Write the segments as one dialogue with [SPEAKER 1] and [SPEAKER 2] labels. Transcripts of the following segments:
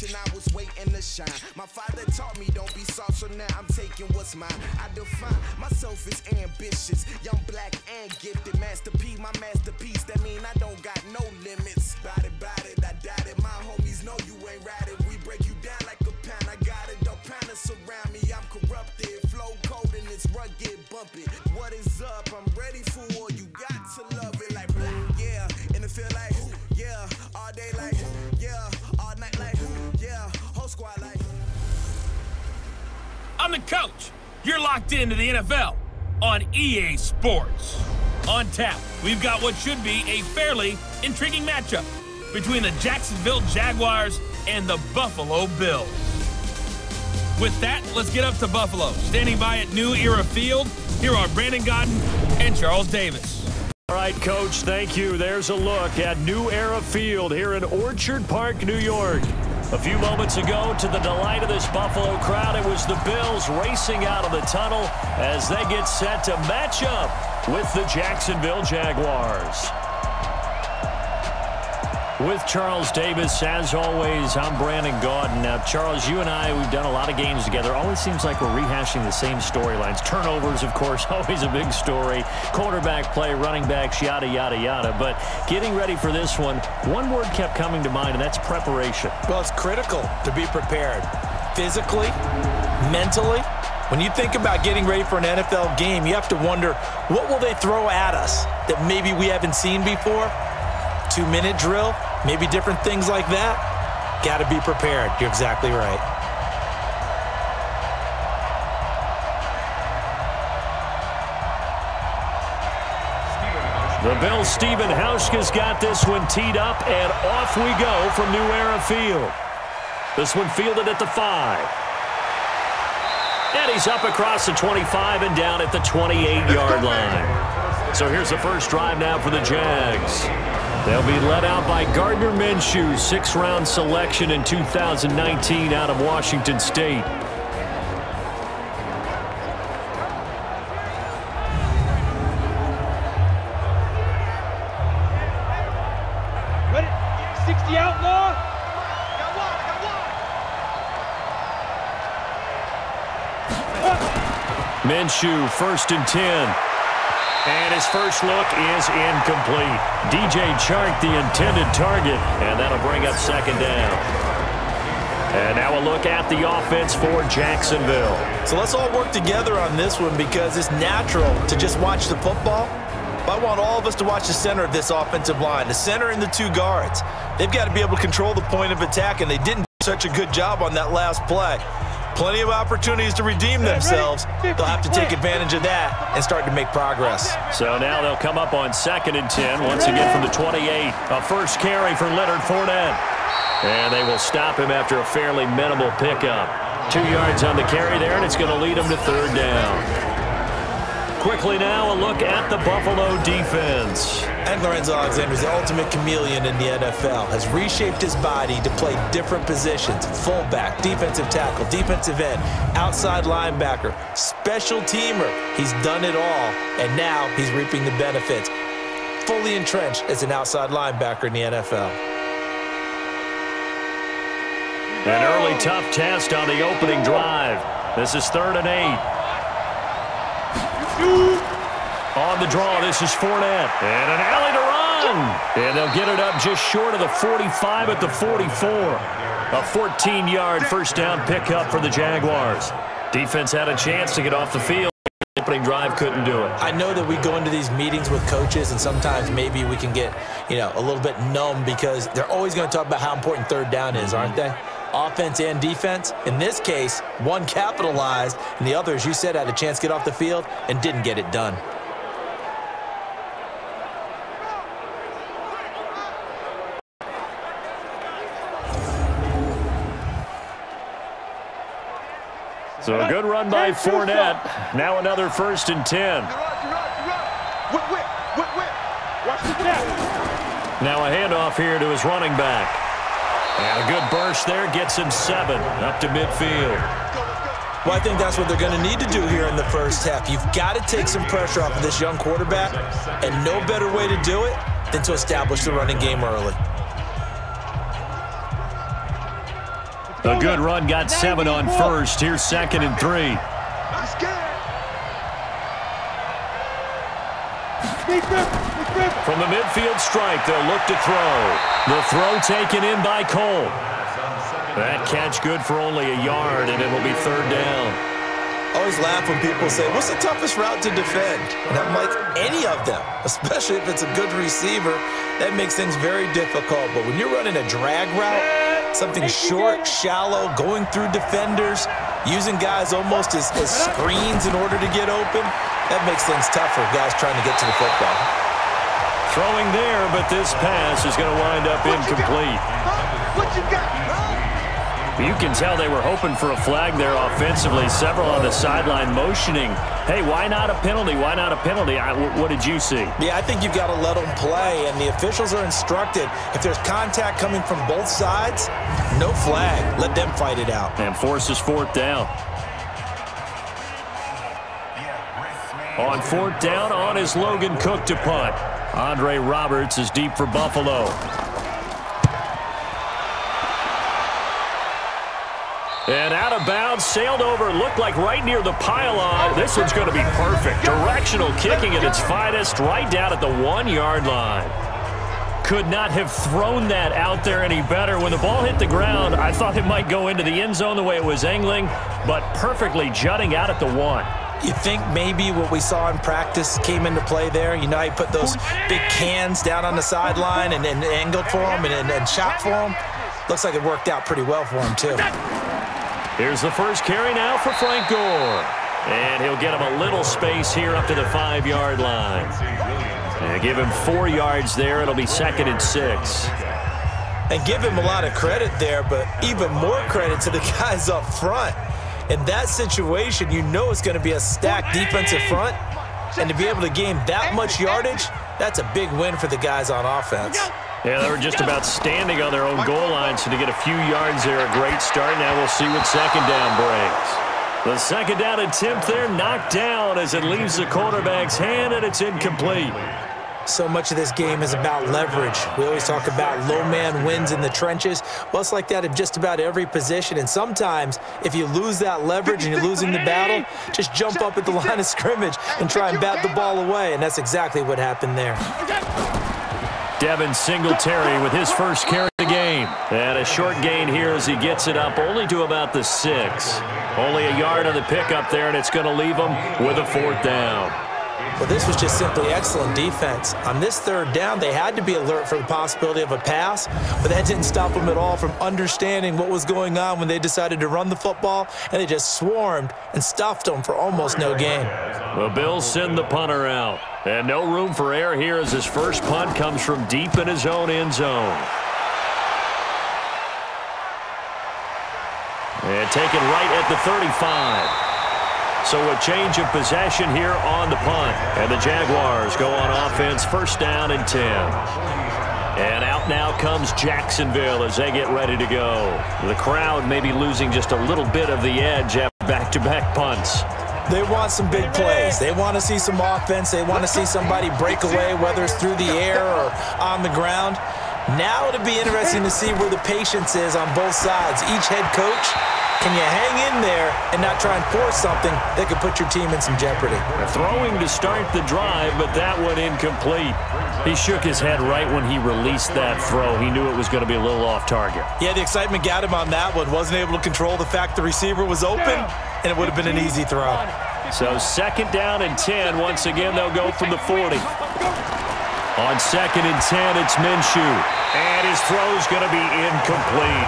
[SPEAKER 1] motion, I was waiting to shine. My father taught me don't be soft, so now I'm taking what's mine. I define myself as ambitious, young, black, and gifted. Masterpiece, my masterpiece, that mean I don't got no limits. Bout it, I doubt it. My homies know you ain't ride it. We break you down like a pound. I got it, don't pound it surround me. I'm corrupted, flow cold and it's rugged, bump it. What is up? I'm ready for war. You got to love it like yeah, and it feel like yeah, all day like yeah, all night like yeah, whole squad like.
[SPEAKER 2] I'm the coach. You're locked into the NFL on EA Sports. On tap, we've got what should be a fairly intriguing matchup between the Jacksonville Jaguars and the Buffalo Bills. With that, let's get up to Buffalo. Standing by at New Era Field, here are Brandon Godden and Charles Davis.
[SPEAKER 3] All right, Coach, thank you. There's a look at New Era Field here in Orchard Park, New York. A few moments ago, to the delight of this Buffalo crowd, it was the Bills racing out of the tunnel as they get set to match up with the Jacksonville Jaguars. With Charles Davis, as always, I'm Brandon Gaudin. Now, Charles, you and I, we've done a lot of games together. Always seems like we're rehashing the same storylines. Turnovers, of course, always a big story. Quarterback play, running backs, yada, yada, yada. But getting ready for this one word kept coming to mind, and that's preparation.
[SPEAKER 4] Well, it's critical to be prepared. Physically, mentally. When you think about getting ready for an NFL game, you have to wonder, what will they throw at us that maybe we haven't seen before? 2-minute drill, maybe different things like that. Got to be prepared. You're exactly right.
[SPEAKER 3] The Bills' Stephen Hauschka's got this one teed up, and off we go from New Era Field. This one fielded at the 5. And he's up across the 25 and down at the 28-yard line. So here's the first drive now for the Jags. They'll be led out by Gardner Minshew, 6th-round selection in 2019 out of Washington State.
[SPEAKER 5] Ready? 60 outlaw.
[SPEAKER 3] Minshew, 1st and 10. And his first look is incomplete. DJ Chark, the intended target, and that'll bring up 2nd down. And now a look at the offense for Jacksonville.
[SPEAKER 4] So let's all work together on this one because it's natural to just watch the football. But I want all of us to watch the center of this offensive line, the center and the 2 guards. They've got to be able to control the point of attack, and they didn't do such a good job on that last play. Plenty of opportunities to redeem themselves. They'll have to take advantage of that and start to make progress.
[SPEAKER 3] So now they'll come up on 2nd and 10, once again from the 28. A first carry for Leonard Fournette. And they will stop him after a fairly minimal pickup. 2 yards on the carry there, and it's going to lead him to 3rd down. Quickly now, a look at the Buffalo defense.
[SPEAKER 4] And Lorenzo Alexander is the ultimate chameleon in the NFL. Has reshaped his body to play different positions. Fullback, defensive tackle, defensive end, outside linebacker, special teamer. He's done it all, and now he's reaping the benefits. Fully entrenched as an outside linebacker in the NFL.
[SPEAKER 3] An early tough test on the opening drive. This is 3rd and 8. On the draw, this is Fournette. And an alley to run. And they'll get it up just short of the 45 at the 44. A 14-yard first down pickup for the Jaguars. Defense had a chance to get off the field. The opening drive couldn't do it.
[SPEAKER 4] I know that we go into these meetings with coaches, and sometimes maybe we can get, a little bit numb because they're always going to talk about how important 3rd down is, aren't they? Offense and defense. In this case, one capitalized, and the other, as you said, had a chance to get off the field and didn't get it done.
[SPEAKER 3] So a good run by Fournette. Now another 1st and 10. Now a handoff here to his running back. And a good burst there gets him 7 up to midfield.
[SPEAKER 4] Well, I think that's what they're going to need to do here in the first half. You've got to take some pressure off of this young quarterback, and no better way to do it than to establish the running game early.
[SPEAKER 3] A good run got 7 on first. Here's 2nd and 3. From the midfield stripe, they'll look to throw. The throw taken in by Cole. That catch good for only a yard, and it'll be 3rd down.
[SPEAKER 4] I always laugh when people say, what's the toughest route to defend? And I'm like, any of them, especially if it's a good receiver. That makes things very difficult. But when you're running a drag route, something short, shallow, going through defenders, using guys almost as screens in order to get open, that makes things tougher, guys trying to get to the football.
[SPEAKER 3] Throwing there, but this pass is going to wind up incomplete.
[SPEAKER 5] What you got?
[SPEAKER 3] You can tell they were hoping for a flag there offensively. Several on the sideline motioning, hey, why not a penalty? Why not a penalty? What did you see?
[SPEAKER 4] Yeah, I think you've got to let them play, and the officials are instructed, if there's contact coming from both sides, no flag. Let them fight it out.
[SPEAKER 3] And forces 4th down. On 4th down, on is Logan Cook to punt. Andre Roberts is deep for Buffalo. And out of bounds, sailed over, looked like right near the pylon. This one's going to be perfect. Directional kicking at its finest, right down at the 1-yard line. Could not have thrown that out there any better. When the ball hit the ground, I thought it might go into the end zone the way it was angling, but perfectly jutting out at the 1.
[SPEAKER 4] You think maybe what we saw in practice came into play there? You know, he put those big cans down on the sideline and angled for him and shot for him. Looks like it worked out pretty well for him, too.
[SPEAKER 3] Here's the first carry now for Frank Gore. And he'll get him a little space here up to the 5-yard line. And give him 4 yards there. It'll be 2nd and 6.
[SPEAKER 4] And give him a lot of credit there, but even more credit to the guys up front. In that situation, you know it's going to be a stacked defensive front. And to be able to gain that much yardage, that's a big win for the guys on offense.
[SPEAKER 3] Yeah, they were just about standing on their own goal line, so to get a few yards there, a great start. Now we'll see what 2nd down brings. The 2nd down attempt there knocked down as it leaves the quarterback's hand, and it's incomplete.
[SPEAKER 4] So much of this game is about leverage. We always talk about low man wins in the trenches. Well, it's like that in just about every position. And sometimes, if you lose that leverage and you're losing the battle, just jump up at the line of scrimmage and try and bat the ball away. And that's exactly what happened there.
[SPEAKER 3] Devin Singletary with his first carry of the game. And a short gain here as he gets it up only to about the 6. Only a yard on the pickup there, and it's going to leave him with a 4th down.
[SPEAKER 4] Well, this was just simply excellent defense. On this 3rd down, they had to be alert for the possibility of a pass, but that didn't stop them at all from understanding what was going on when they decided to run the football, and they just swarmed and stuffed them for almost no gain.
[SPEAKER 3] The Bills send the punter out, and no room for error here as his first punt comes from deep in his own end zone. And taken right at the 35. So a change of possession here on the punt. And the Jaguars go on offense, 1st down and 10. And out now comes Jacksonville as they get ready to go. The crowd may be losing just a little bit of the edge after back-to-back punts.
[SPEAKER 4] They want some big plays. They want to see some offense. They want to see somebody break away, whether it's through the air or on the ground. Now it'll be interesting to see where the patience is on both sides. Each head coach, can you hang in there and not try and force something that could put your team in some jeopardy?
[SPEAKER 3] Throwing to start the drive, but that one incomplete. He shook his head right when he released that throw. He knew it was going to be a little off target.
[SPEAKER 4] Yeah, the excitement got him on that one. Wasn't able to control the fact the receiver was open, and it would have been an easy throw.
[SPEAKER 3] So 2nd down and 10. Once again, they'll go from the 40. On 2nd and 10, it's Minshew. And his throw's going to be incomplete.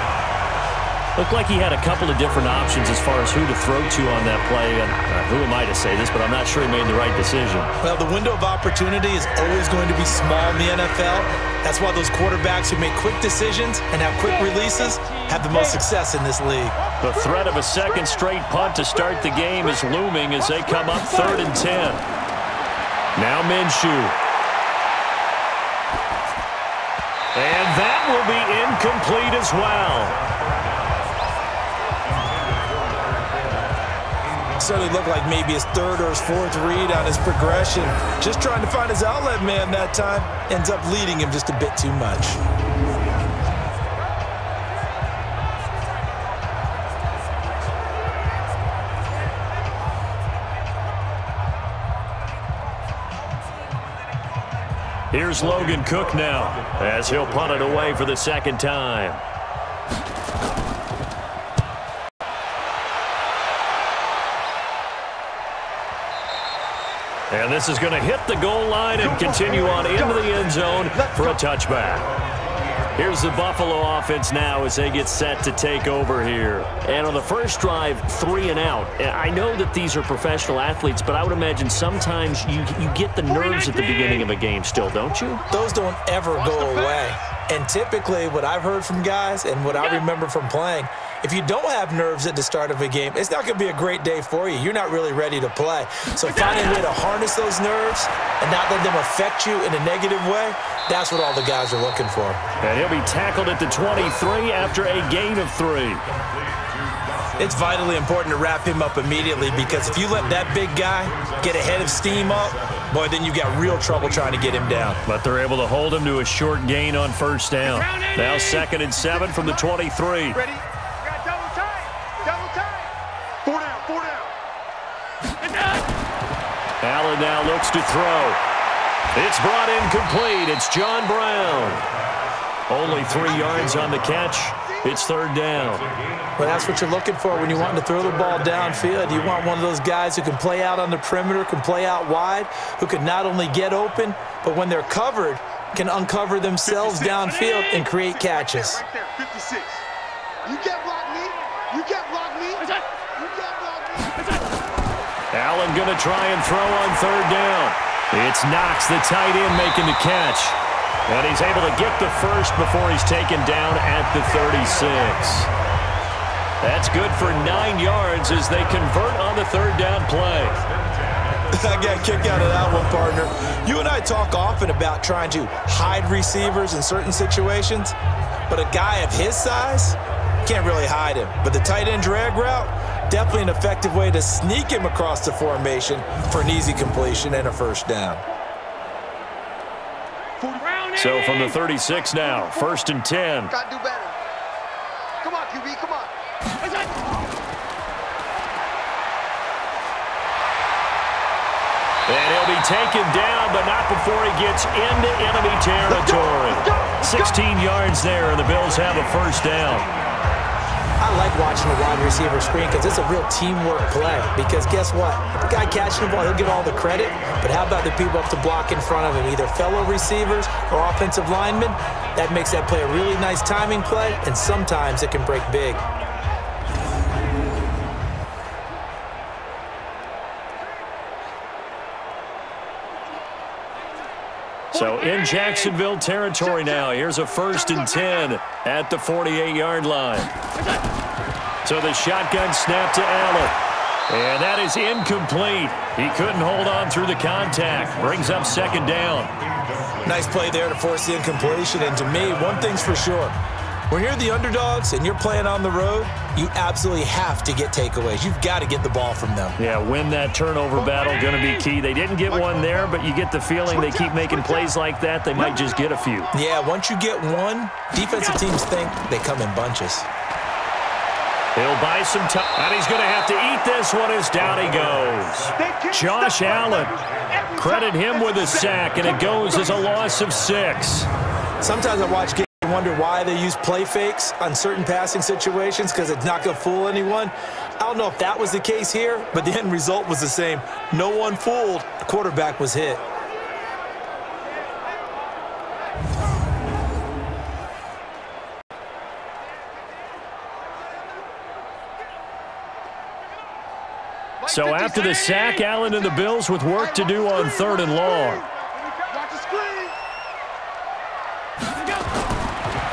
[SPEAKER 3] Looked like he had a couple of different options as far as who to throw to on that play. And who am I to say this, but I'm not sure he made the right decision.
[SPEAKER 4] Well, the window of opportunity is always going to be small in the NFL. That's why those quarterbacks who make quick decisions and have quick releases have the most success in this league.
[SPEAKER 3] The threat of a 2nd straight punt to start the game is looming as they come up 3rd and 10. Now Minshew. And that will be incomplete as well.
[SPEAKER 4] Certainly looked like maybe his 3rd or his 4th read on his progression. Just trying to find his outlet man that time. Ends up leading him just a bit too much.
[SPEAKER 3] Here's Logan Cook now as he'll punt it away for the second time. And this is going to hit the goal line and continue on into the end zone for a touchback. Here's the Buffalo offense now as they get set to take over here. And on the first drive, 3 and out. I know that these are professional athletes, but I would imagine sometimes you get the nerves at the beginning of a game still, don't you?
[SPEAKER 4] Those don't ever go away. And typically what I've heard from guys and what I remember from playing, if you don't have nerves at the start of a game, it's not going to be a great day for you. You're not really ready to play. So finding a way to harness those nerves and not let them affect you in a negative way, that's what all the guys are looking for.
[SPEAKER 3] And he'll be tackled at the 23 after a gain of 3.
[SPEAKER 4] It's vitally important to wrap him up immediately because if you let that big guy get a head of steam up, boy, then you got real trouble trying to get him down.
[SPEAKER 3] But they're able to hold him to a short gain on first down. Now 2nd and 7 from the 23.
[SPEAKER 5] Ready? Double time. 4 down, 4 down.
[SPEAKER 3] Allen now looks to throw. It's brought in complete. It's John Brown. Only 3 yards on the catch. It's 3rd down.
[SPEAKER 4] Well, that's what you're looking for when you're wanting to throw the ball downfield. You want one of those guys who can play out on the perimeter, can play out wide, who can not only get open, but when they're covered, can uncover themselves downfield and create catches.
[SPEAKER 5] Right there, 56. You can't block me. You can't block me. You can't block me.
[SPEAKER 3] Allen going to try and throw on 3rd down. It's Knox, the tight end, making the catch. And he's able to get the first before he's taken down at the 36. That's good for 9 yards as they convert on the 3rd down play.
[SPEAKER 4] I got a kick out of that one, partner. You and I talk often about trying to hide receivers in certain situations, but a guy of his size can't really hide him. But the tight end drag route, definitely an effective way to sneak him across the formation for an easy completion and a first down.
[SPEAKER 3] So from the 36 now, 1st and 10.
[SPEAKER 5] Got to do better. Come on, QB, come on.
[SPEAKER 3] And he'll be taken down, but not before he gets into enemy territory. 16 yards there, and the Bills have a first down.
[SPEAKER 4] I like watching the wide receiver screen because it's a real teamwork play. Because guess what? The guy catching the ball, he'll get all the credit. But how about the people up to block in front of him, either fellow receivers or offensive linemen? That makes that play a really nice timing play, and sometimes it can break big.
[SPEAKER 3] So in Jacksonville territory now. Here's a 1st and 10 at the 48-yard line. So the shotgun snap to Allen. And that is incomplete. He couldn't hold on through the contact. Brings up 2nd down.
[SPEAKER 4] Nice play there to force the incompletion. And to me, one thing's for sure. When you're the underdogs and you're playing on the road, you absolutely have to get takeaways. You've got to get the ball from them.
[SPEAKER 3] Yeah, win that turnover battle, going to be key. They didn't get one there, but you get the feeling they keep making plays like that, they might just get a few.
[SPEAKER 4] Yeah, once you get one, defensive teams think they come in bunches.
[SPEAKER 3] He'll buy some time, and he's going to have to eat this one as down he goes. Josh Allen, credit him with a sack, and it goes as a loss of 6.
[SPEAKER 4] Sometimes I watch games and wonder why they use play fakes on certain passing situations because it's not going to fool anyone. I don't know if that was the case here, but the end result was the same. No one fooled. The quarterback was hit.
[SPEAKER 3] So after the sack, Allen and the Bills with work to do on 3rd and long.
[SPEAKER 5] Watch the screen.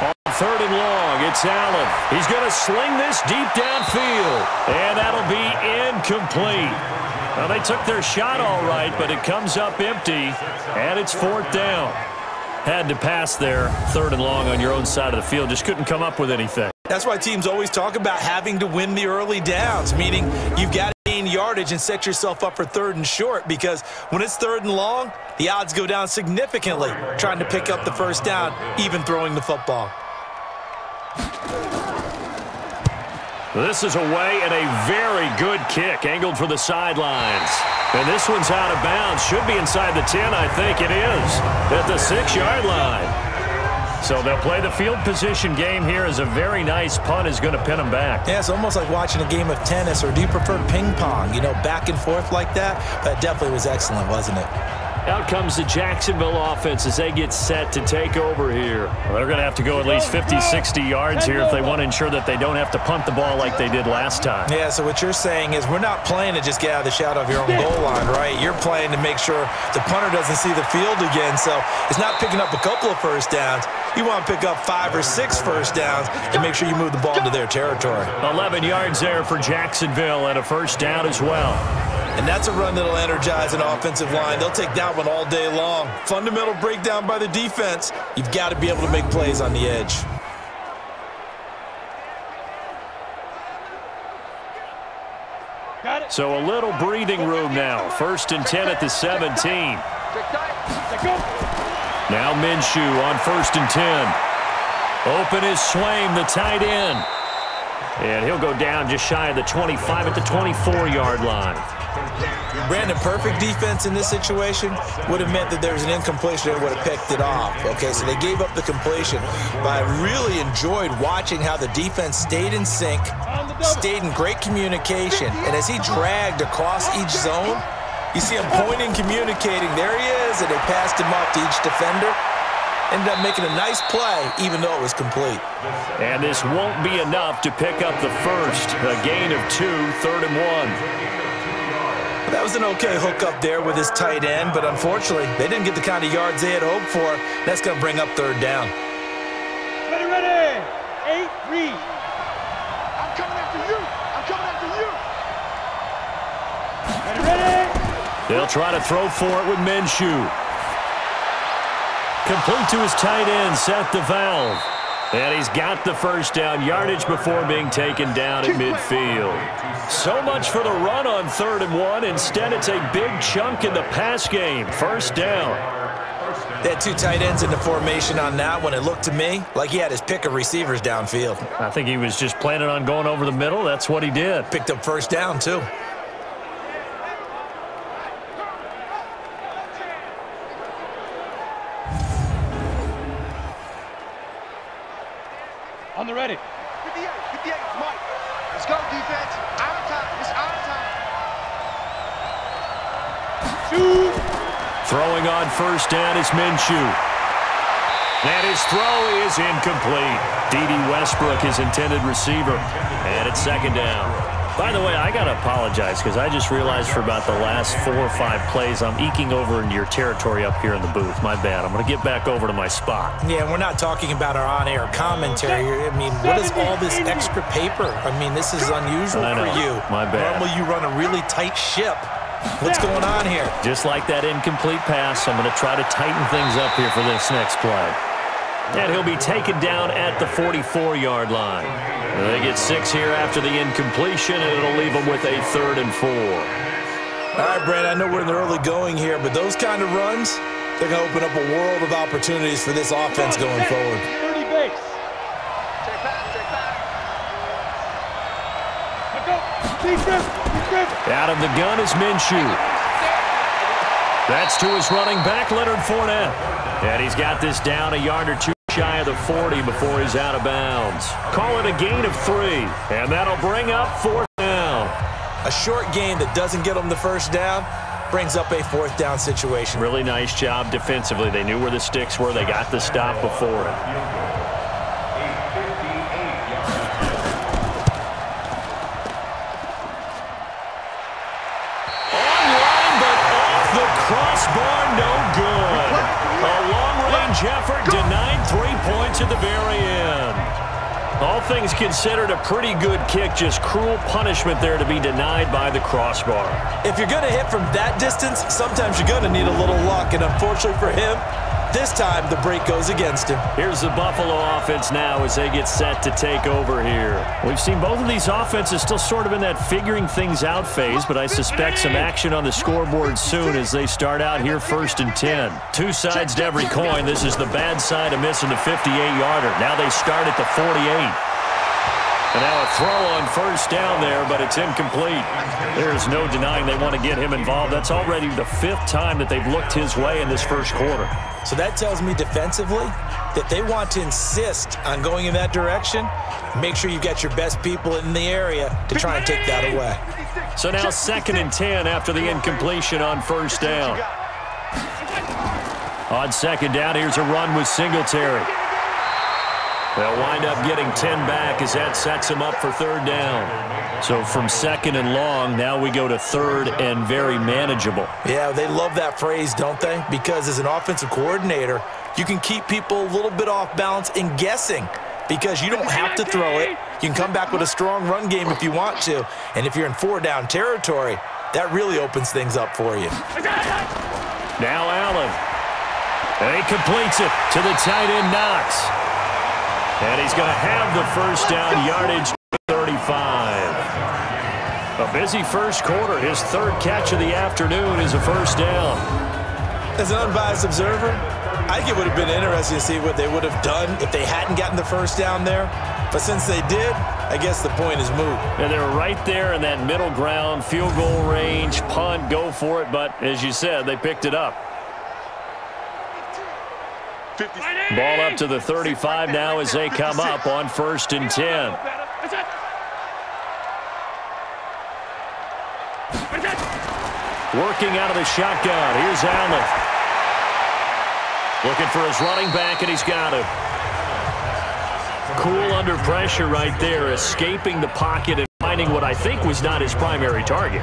[SPEAKER 3] On 3rd and long, it's Allen. He's going to sling this deep downfield, and that'll be incomplete. Well, they took their shot all right, but it comes up empty, and it's 4th down. Had to pass there, 3rd and long on your own side of the field. Just couldn't come up with anything.
[SPEAKER 4] That's why teams always talk about having to win the early downs, meaning you've got to gain yardage and set yourself up for 3rd and short, because when it's 3rd and long, the odds go down significantly trying to pick up the first down, even throwing the football.
[SPEAKER 3] This is away and a very good kick angled for the sidelines. And this one's out of bounds. Should be inside the 10, I think it is, at the 6-yard line. So they'll play the field position game here as a very nice punt is going to pin them back.
[SPEAKER 4] Yeah, it's almost like watching a game of tennis, or do you prefer ping pong? You know, back and forth like that? That definitely was excellent, wasn't it?
[SPEAKER 3] Out comes the Jacksonville offense as they get set to take over here. Well, they're going to have to go at least 50, 60 yards here if they want to ensure that they don't have to punt the ball like they did last time.
[SPEAKER 4] Yeah, so what you're saying is we're not playing to just get out of the shadow of your own goal line, right? You're playing to make sure the punter doesn't see the field again. So it's not picking up a couple of first downs. You want to pick up 5 or 6 first downs and make sure you move the ball into their territory.
[SPEAKER 3] 11 yards there for Jacksonville and a first down as well.
[SPEAKER 4] And that's a run that'll energize an offensive line. They'll take that one all day long. Fundamental breakdown by the defense. You've got to be able to make plays on the edge.
[SPEAKER 3] So a little breathing room now. 1st and 10 at the 17. Now Minshew on 1st and 10. Open is Swaim, the tight end. And he'll go down just shy of the 25 at the 24-yard line.
[SPEAKER 4] Brandon, perfect defense in this situation would have meant that there was an incompletion and would have picked it off. Okay, so they gave up the completion. But I really enjoyed watching how the defense stayed in sync, stayed in great communication. And as he dragged across each zone, you see him pointing, communicating. There he is, and they passed him off to each defender. Ended up making a nice play, even though it was complete.
[SPEAKER 3] And this won't be enough to pick up the first. A gain of 2, 3rd and 1.
[SPEAKER 4] That was an okay hook up there with his tight end, but unfortunately, they didn't get the kind of yards they had hoped for. That's going to bring up 3rd down.
[SPEAKER 5] Ready. 8, read. I'm coming after you. I'm coming after you. Ready.
[SPEAKER 3] They'll try to throw for it with Minshew. Complete to his tight end, Seth DeValve. And he's got the first down, yardage before being taken down at midfield. So much for the run on 3rd and 1. Instead, it's a big chunk in the pass game. First down.
[SPEAKER 4] They had 2 tight ends in the formation on that one. It looked to me like he had his pick of receivers downfield.
[SPEAKER 3] I think he was just planning on going over the middle. That's what he did.
[SPEAKER 4] Picked up first down, too.
[SPEAKER 5] On the ready. 58, Mike. Let's go, defense. Out of time. It's out of time. Shoot.
[SPEAKER 3] Throwing on first down is Minshew. And his throw is incomplete. D.D. Westbrook, his intended receiver. And it's 2nd down. By the way, I got to apologize because I just realized for about the last 4 or 5 plays, I'm eking over into your territory up here in the booth. My bad. I'm going to get back over to my spot.
[SPEAKER 4] Yeah, and we're not talking about our on-air commentary here. I mean, what is all this extra paper? I mean, this is unusual for you.
[SPEAKER 3] My bad.
[SPEAKER 4] Normally you run a really tight ship. What's going on here?
[SPEAKER 3] Just like that incomplete pass, I'm going to try to tighten things up here for this next play. And he'll be taken down at the 44-yard line. They get 6 here after the incompletion, and it'll leave them with a 3rd and 4.
[SPEAKER 4] All right, Brad, I know we're in the early going here, but those kind of runs, they're going to open up a world of opportunities for this offense going forward.
[SPEAKER 5] 30 base. Check back. Let's go. Defense.
[SPEAKER 3] Out of the gun is Minshew. That's to his running back, Leonard Fournette. And he's got this down a yard or 2 shy of the 40 before he's out of bounds. Call it a gain of 3, and that'll bring up 4th down.
[SPEAKER 4] A short gain that doesn't get them the first down brings up a 4th down situation.
[SPEAKER 3] Really nice job defensively. They knew where the sticks were. They got the stop before it. Online, but off the crossbar, no good. A long-range effort denied 3 points at the very end. All things considered, a pretty good kick, just cruel punishment there to be denied by the crossbar.
[SPEAKER 4] If you're going to hit from that distance, sometimes you're going to need a little luck, and unfortunately for him, this time the break goes against him.
[SPEAKER 3] Here's the Buffalo offense now as they get set to take over here. We've seen both of these offenses still sort of in that figuring things out phase, but I suspect some action on the scoreboard soon as they start out here 1st and 10. 2 sides to every coin. This is the bad side of missing the 58-yarder. Now they start at the 48. And now a throw on first down there, but it's incomplete. There's no denying they want to get him involved. That's already the 5th time that they've looked his way in this first quarter.
[SPEAKER 4] So that tells me defensively that they want to insist on going in that direction. Make sure you get your best people in the area to try and take that away.
[SPEAKER 3] So now 2nd and 10 after the incompletion on first down. On 2nd down, here's a run with Singletary. They'll wind up getting 10 back as that sets them up for 3rd down. So from 2nd and long, now we go to 3rd and very manageable.
[SPEAKER 4] Yeah, they love that phrase, don't they? Because as an offensive coordinator, you can keep people a little bit off balance in guessing because you don't have to throw it. You can come back with a strong run game if you want to. And if you're in 4-down territory, that really opens things up for you.
[SPEAKER 3] Now Allen. And he completes it to the tight end, Knox. And he's going to have the first down, yardage 35. A busy first quarter. His 3rd catch of the afternoon is a first down.
[SPEAKER 4] As an unbiased observer, I think it would have been interesting to see what they would have done if they hadn't gotten the first down there. But since they did, I guess the point is moot.
[SPEAKER 3] And they're right there in that middle ground, field goal range, punt, go for it. But as you said, they picked it up. Ball up to the 35 now as they come up on 1st and 10. Working out of the shotgun. Here's Allen. Looking for his running back, and he's got him. Cool under pressure right there, escaping the pocket and finding what I think was not his primary target.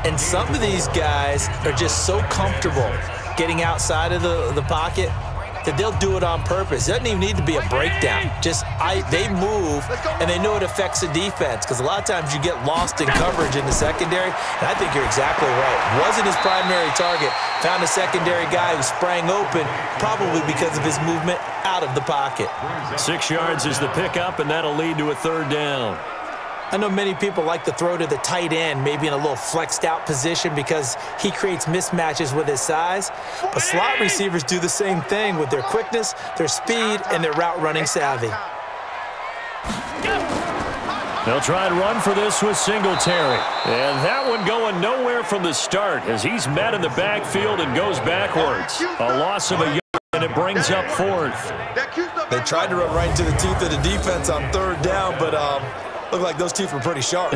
[SPEAKER 4] And some of these guys are just so comfortable getting outside of the pocket that they'll do it on purpose. It doesn't even need to be a breakdown. Just they move, and they know it affects the defense because a lot of times you get lost in coverage in the secondary, and I think you're exactly right. Wasn't his primary target. Found a secondary guy who sprang open, probably because of his movement out of the pocket.
[SPEAKER 3] 6 yards is the pickup, and that'll lead to a 3rd down.
[SPEAKER 4] I know many people like to throw to the tight end, maybe in a little flexed out position because he creates mismatches with his size. But slot receivers do the same thing with their quickness, their speed, and their route running savvy.
[SPEAKER 3] They'll try and run for this with Singletary. And that one going nowhere from the start as he's met in the backfield and goes backwards. A loss of a yard, and it brings up 4th.
[SPEAKER 4] They tried to run right into the teeth of the defense on 3rd down, but looked like those teeth were pretty sharp.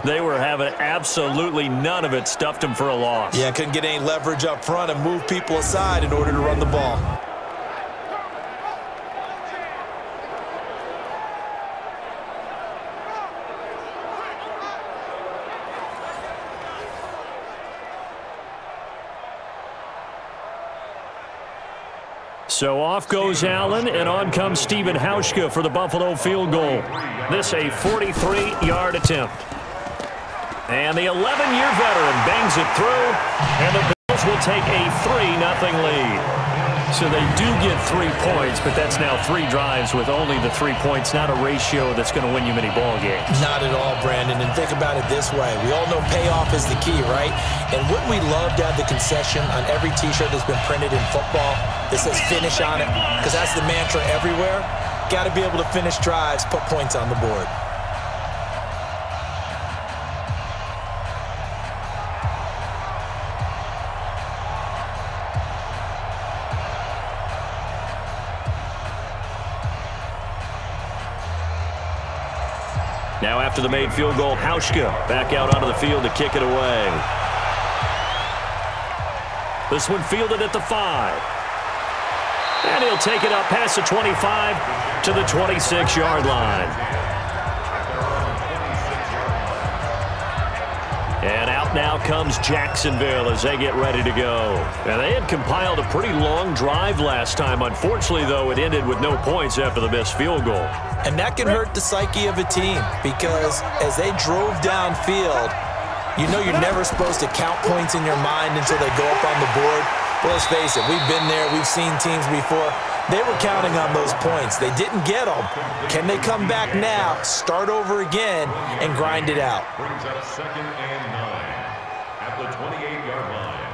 [SPEAKER 3] They were having absolutely none of it. Stuffed them for a loss.
[SPEAKER 4] Yeah, couldn't get any leverage up front and move people aside in order to run the ball.
[SPEAKER 3] So off goes Allen, and on comes Stephen Hauschka for the Buffalo field goal. This a 43-yard attempt. And the 11-year veteran bangs it through, and the Bills will take a 3-0 lead. So they do get 3 points, but that's now 3 drives with only the 3 points, not a ratio that's going to win you many ball games.
[SPEAKER 4] Not at all, Brandon, and think about it this way. We all know payoff is the key, right? And wouldn't we love to have the concession on every T-shirt that's been printed in football that says finish on it? Because that's the mantra everywhere. Got to be able to finish drives, put points on the board.
[SPEAKER 3] Now after the made field goal, Hauschka back out onto the field to kick it away. This one fielded at the 5. And he'll take it up past the 25 to the 26-yard line. And out now comes Jacksonville as they get ready to go. And they had compiled a pretty long drive last time. Unfortunately, though, it ended with no points after the missed field goal.
[SPEAKER 4] And that can hurt the psyche of a team because as they drove downfield, you know you're never supposed to count points in your mind until they go up on the board. Well, let's face it, we've been there. We've seen teams before. They were counting on those points. They didn't get them. Can they come back now, start over again, and grind it out?
[SPEAKER 6] Brings up 2nd and 9 at the 28-yard line.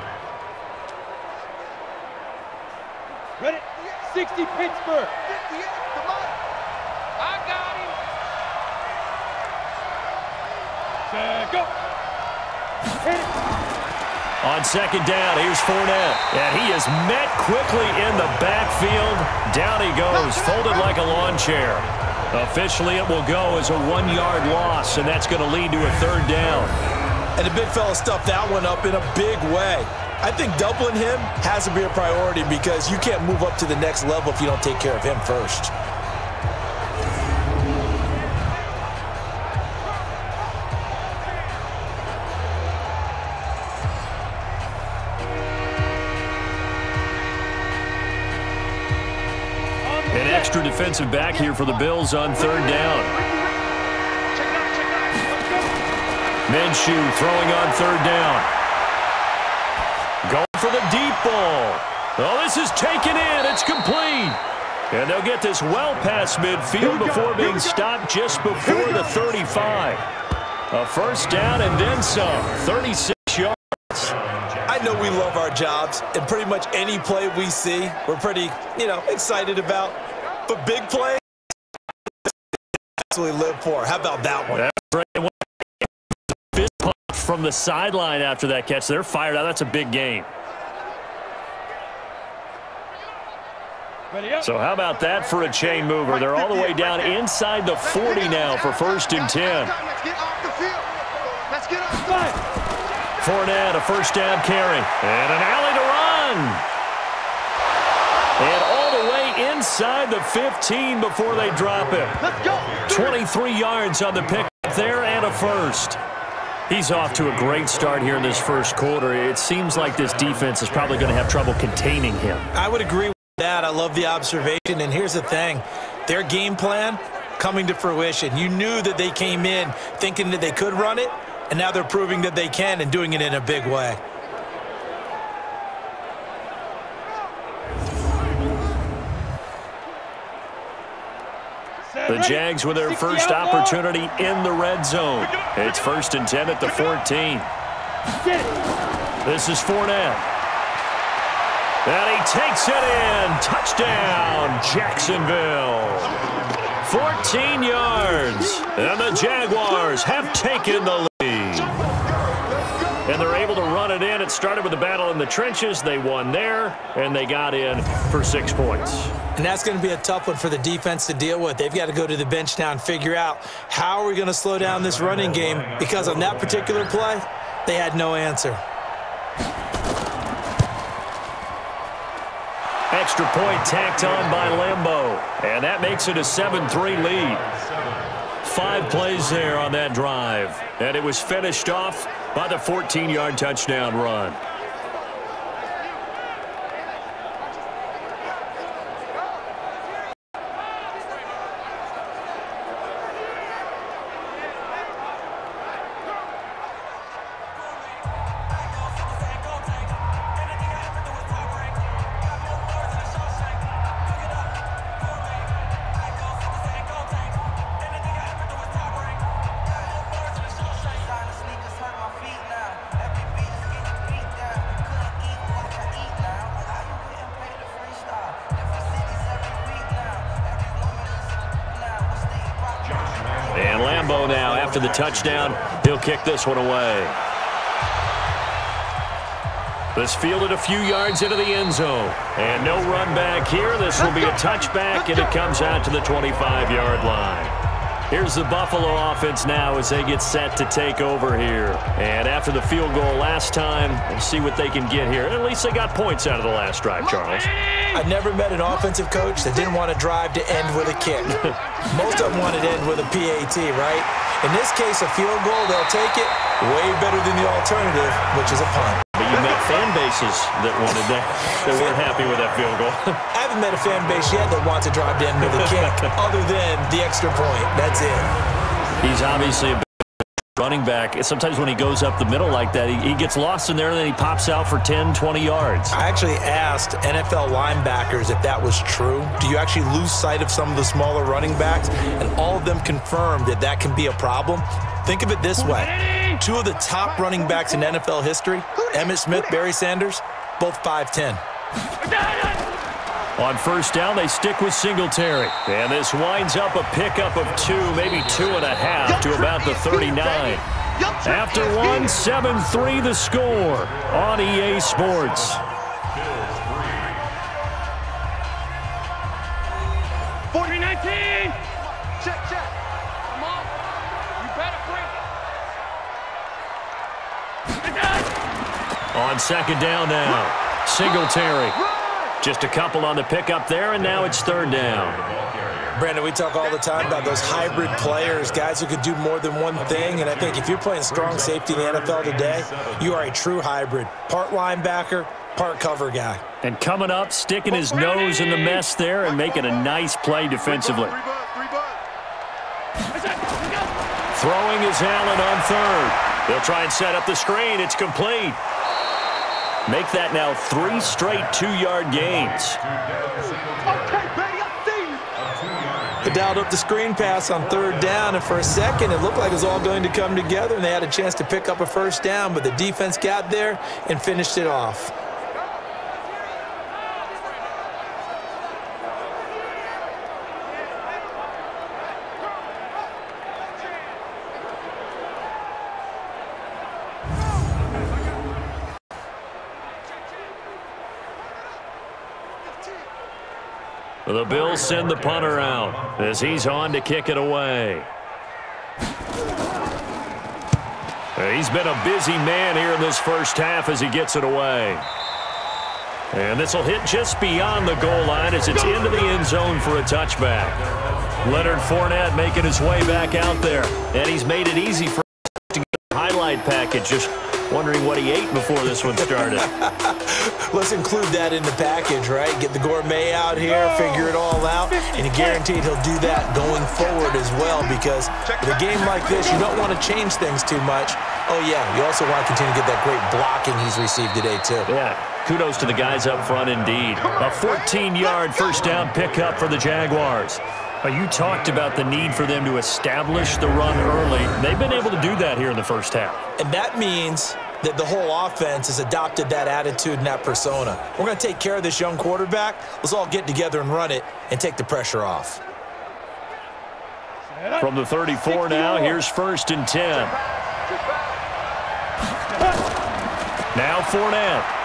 [SPEAKER 5] Ready? 60 Pittsburgh. 58, come on. I got him.
[SPEAKER 3] On second down, here's Fournette. And he is met quickly in the backfield. Down he goes, folded like a lawn chair. Officially, it will go as a 1-yard loss, and that's going to lead to a third down.
[SPEAKER 4] And the big fella stuffed that one up in a big way. I think doubling him has to be a priority because you can't move up to the next level if you don't take care of him first.
[SPEAKER 3] An extra defensive back here for the Bills on third down. Minshew throwing on third down. Going for the deep ball. Oh, this is taken in. It's complete. And they'll get this well past midfield before being stopped just before the 35. A first down and then some. 36 yards.
[SPEAKER 4] I know we love our jobs, and pretty much any play we see, we're pretty, excited about. But big plays, that's what we live for. How about that one?
[SPEAKER 3] That's right. Fist pump from the sideline after that catch. They're fired out. That's a big gain. So how about that for a chain mover? They're all the way down inside the 40 now for 1st and 10.
[SPEAKER 5] Let's get off the field. Let's get off the field.
[SPEAKER 3] Fournette, a first down carry. And an alley to run. And all the way inside the 15 before they drop it.
[SPEAKER 5] Let's go.
[SPEAKER 3] 23 yards on the pick there and a first. He's off to a great start here in this first quarter. It seems like this defense is probably going to have trouble containing him.
[SPEAKER 4] I would agree with that. I love the observation. And here's the thing. Their game plan coming to fruition. You knew that they came in thinking that they could run it. And now they're proving that they can and doing it in a big way.
[SPEAKER 3] The Jags with their first opportunity in the red zone. It's 1st and 10 at the 14. This is Fournette. And he takes it in. Touchdown, Jacksonville. 14 yards. And the Jaguars have taken the lead. And they're able to run it in. It started with a battle in the trenches. They won there, and they got in for 6 points.
[SPEAKER 4] And that's going to be a tough one for the defense to deal with. They've got to go to the bench now and figure out how are we going to slow down this running game, because on that particular play, they had no answer.
[SPEAKER 3] Extra point tacked on by Lambeau, and that makes it a 7-3 lead. 5 plays there on that drive, and it was finished off by the 14-yard touchdown run. And Lambeau now, after the touchdown, he'll kick this one away. This fielded a few yards into the end zone. And no run back here. This will be a touchback, and it comes out to the 25-yard line. Here's the Buffalo offense now as they get set to take over here. And after the field goal last time, we'll see what they can get here. At least they got points out of the last drive, Charles.
[SPEAKER 4] I've never met an offensive coach that didn't want to drive to end with a kick. Most of them wanted to end with a PAT, right? In this case, a field goal, they'll take it way better than the alternative, which is a punt.
[SPEAKER 3] But you met fan bases that wanted that, that weren't happy with that field goal.
[SPEAKER 4] I haven't met a fan base yet that wants to drive to end with a kick other than the extra point. That's it.
[SPEAKER 3] He's obviously a running back. Sometimes when he goes up the middle like that, he gets lost in there, and then he pops out for 10, 20 yards.
[SPEAKER 4] I actually asked NFL linebackers if that was true. Do you actually lose sight of some of the smaller running backs? And all of them confirmed that that can be a problem. Think of it this way. 2 of the top running backs in NFL history, Emmitt Smith, Barry Sanders, both 5'10".
[SPEAKER 3] On first down, they stick with Singletary. And this winds up a pickup of 2, maybe 2.5 to about the 39. After one, 7-3 the score on EA Sports.
[SPEAKER 5] 40-19. Check. Come on. You better bring it.
[SPEAKER 3] On second down now, Singletary. Just a couple on the pickup there, and now it's third down.
[SPEAKER 4] Brandon, we talk all the time about those hybrid players, guys who could do more than one thing, and I think if you're playing strong safety in the NFL today, you are a true hybrid. Part linebacker, part cover guy.
[SPEAKER 3] And coming up, sticking his nose in the mess there and making a nice play defensively. Throwing is Allen on third. They'll try and set up the screen. It's complete. Make that now 3 straight 2-yard gains.
[SPEAKER 4] They dialed up the screen pass on third down, and for a second it looked like it was all going to come together, and they had a chance to pick up a first down, but the defense got there and finished it off.
[SPEAKER 3] The Bills send the punter out as he's on to kick it away. He's been a busy man here in this first half as he gets it away. And this will hit just beyond the goal line as it's into the end zone for a touchback. Leonard Fournette making his way back out there. And he's made it easy for us to get a highlight package. Just wondering what he ate before this one started.
[SPEAKER 4] Let's include that in the package, right? Get the gourmet out here, figure it all out, and guaranteed he'll do that going forward as well, because with a game like this, you don't want to change things too much. Oh, yeah, you also want to continue to get that great blocking he's received today, too.
[SPEAKER 3] Yeah, kudos to the guys up front indeed. A 14-yard first down pickup for the Jaguars. You talked about the need for them to establish the run early. They've been able to do that here in the first half.
[SPEAKER 4] And that means that the whole offense has adopted that attitude and that persona. We're going to take care of this young quarterback. Let's all get together and run it and take the pressure off.
[SPEAKER 3] From the 34 now, here's 1st and 10. Now Fournette.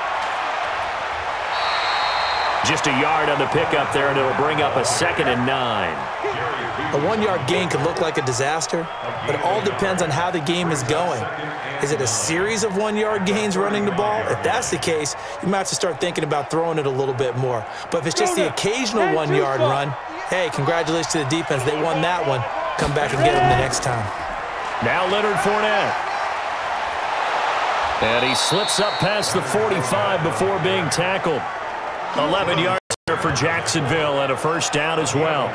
[SPEAKER 3] Just a yard on the pickup there, and it'll bring up a 2nd and 9.
[SPEAKER 4] A 1-yard gain could look like a disaster, but it all depends on how the game is going. Is it a series of 1-yard gains running the ball? If that's the case, you might have to start thinking about throwing it a little bit more. But if it's just the occasional 1-yard run, hey, congratulations to the defense. They won that one. Come back and get them the next time.
[SPEAKER 3] Now Leonard Fournette. And he slips up past the 45 before being tackled. 11 yards for Jacksonville and a first down as well.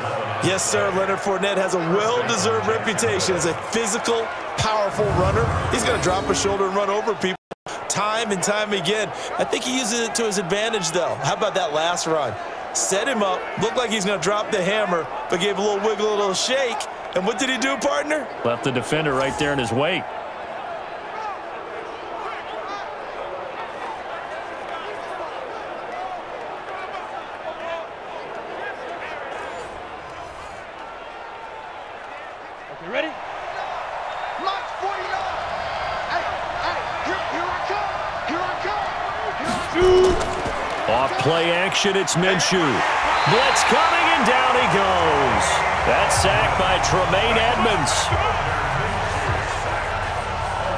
[SPEAKER 4] Yes, sir. Leonard Fournette has a well-deserved reputation as a physical, powerful runner. He's going to drop a shoulder and run over people time and time again. I think he uses it to his advantage, though. How about that last run? Set him up, looked like he's going to drop the hammer, but gave a little wiggle, a little shake. And what did he do, partner?
[SPEAKER 3] Left the defender right there in his wake.
[SPEAKER 5] Ready? March 49. Hey, here I come.
[SPEAKER 3] Off play action, it's Minshew. Blitz coming, and down he goes. That sack by Tremaine Edmonds.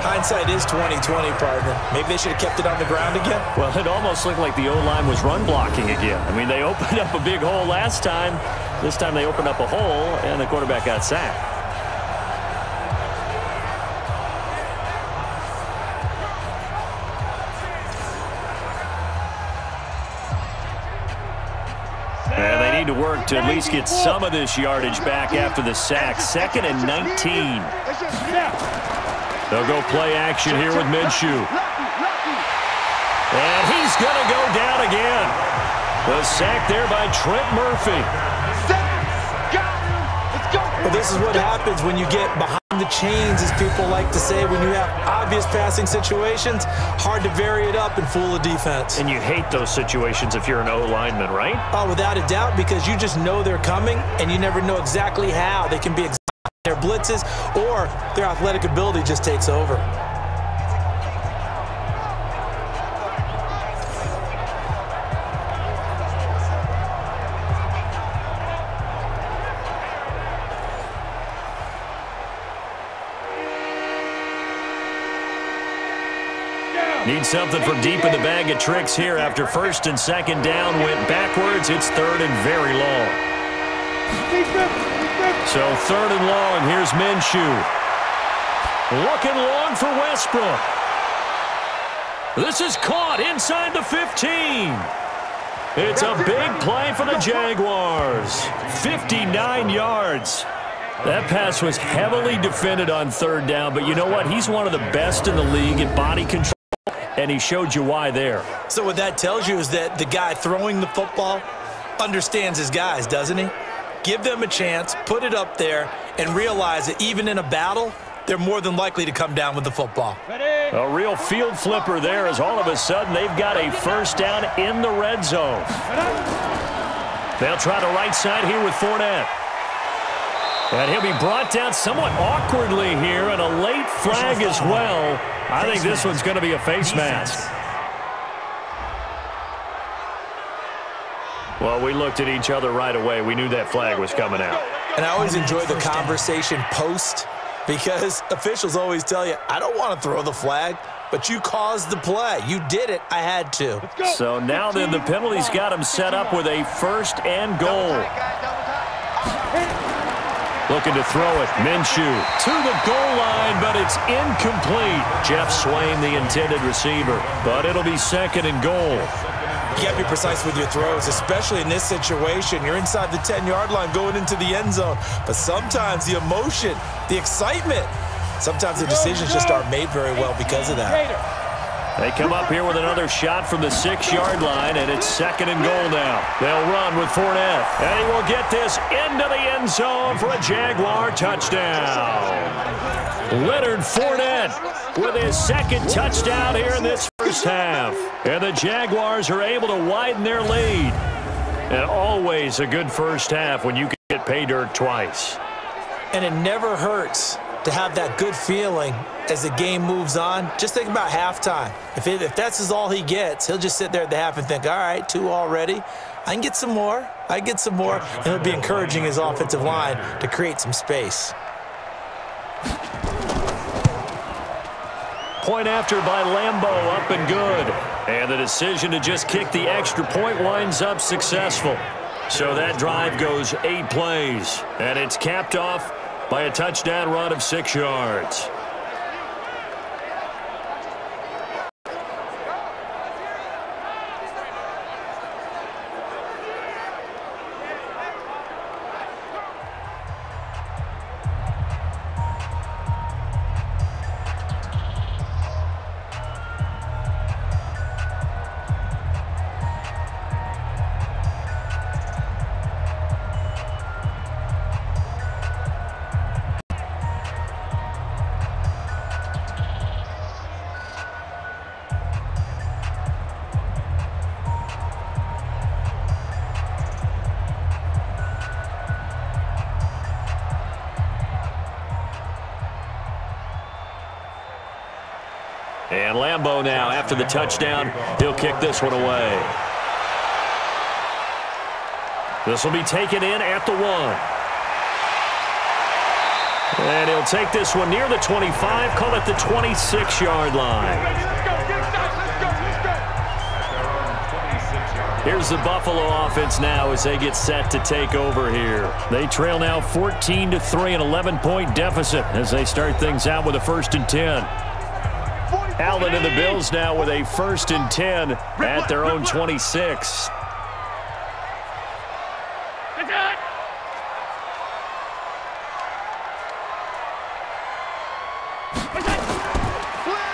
[SPEAKER 4] Hindsight is 20/20, partner. Maybe they should have kept it on the ground again.
[SPEAKER 3] Well, it almost looked like the O-line was run blocking again. I mean, they opened up a big hole last time. This time they opened up a hole, and the quarterback got sacked. And they need to work to at least get some of this yardage back after the sack. 2nd and 19. They'll go play action here with Minshew. And he's going to go down again. The sack there by Trent Murphy.
[SPEAKER 4] Well, this is what happens when you get behind the chains, as people like to say. When you have obvious passing situations, hard to vary it up and fool a defense.
[SPEAKER 3] And you hate those situations if you're an O-lineman, right?
[SPEAKER 4] Oh, without a doubt, because you just know they're coming, and you never know exactly how they can be their blitzes, or their athletic ability just takes over.
[SPEAKER 3] Need something from deep in the bag of tricks here after first and second down went backwards. It's third and very long. So third and long. Here's Minshew. Looking long for Westbrook. This is caught inside the 15. It's a big play for the Jaguars. 59 yards. That pass was heavily defended on third down, but you know what? He's one of the best in the league at body control. And he showed you why there.
[SPEAKER 4] So what that tells you is that the guy throwing the football understands his guys, doesn't he? Give them a chance, put it up there, and realize that even in a battle, they're more than likely to come down with the football.
[SPEAKER 3] A real field flipper there as all of a sudden they've got a first down in the red zone. They'll try the right side here with Fournette. And he'll be brought down somewhat awkwardly here, and a late flag as well. I think this one's going to be a face mask. Well, we looked at each other right away. We knew that flag was coming out.
[SPEAKER 4] And I always enjoy the conversation post, because officials always tell you, I don't want to throw the flag, but you caused the play. You did it. I had to.
[SPEAKER 3] So now then the penalty's got him set up with a first and goal. Looking to throw it. Minshew to the goal line, but it's incomplete. Jeff Swain, the intended receiver. But it'll be second and goal.
[SPEAKER 4] You got to be precise with your throws, especially in this situation. You're inside the 10-yard line going into the end zone. But sometimes the emotion, the excitement, sometimes the decisions just aren't made very well because of that.
[SPEAKER 3] They come up here with another shot from the 6-yard line, and it's second and goal now. They'll run with Fournette, and he will get this into the end zone for a Jaguar touchdown. Leonard Fournette with his second touchdown here in this first half. And the Jaguars are able to widen their lead. And always a good first half when you can get pay dirt twice.
[SPEAKER 4] And it never hurts to have that good feeling as the game moves on. Just think about halftime. If that's all he gets, he'll just sit there at the half and think, all right, 2 already. I can get some more. I can get some more. And he'll be encouraging his offensive line to create some space.
[SPEAKER 3] Point after by Lambeau, up and good. And the decision to just kick the extra point winds up successful. So that drive goes 8 plays. And it's capped off by a touchdown run of 6 yards. And Lambeau now, after the touchdown, he'll kick this one away. This will be taken in at the 1. And he'll take this one near the 25, call it the 26-yard line. Here's the Buffalo offense now as they get set to take over here. They trail now 14-3, an 11-point deficit as they start things out with a 1st and 10. Allen and the Bills now with a 1st and 10 at their own 26.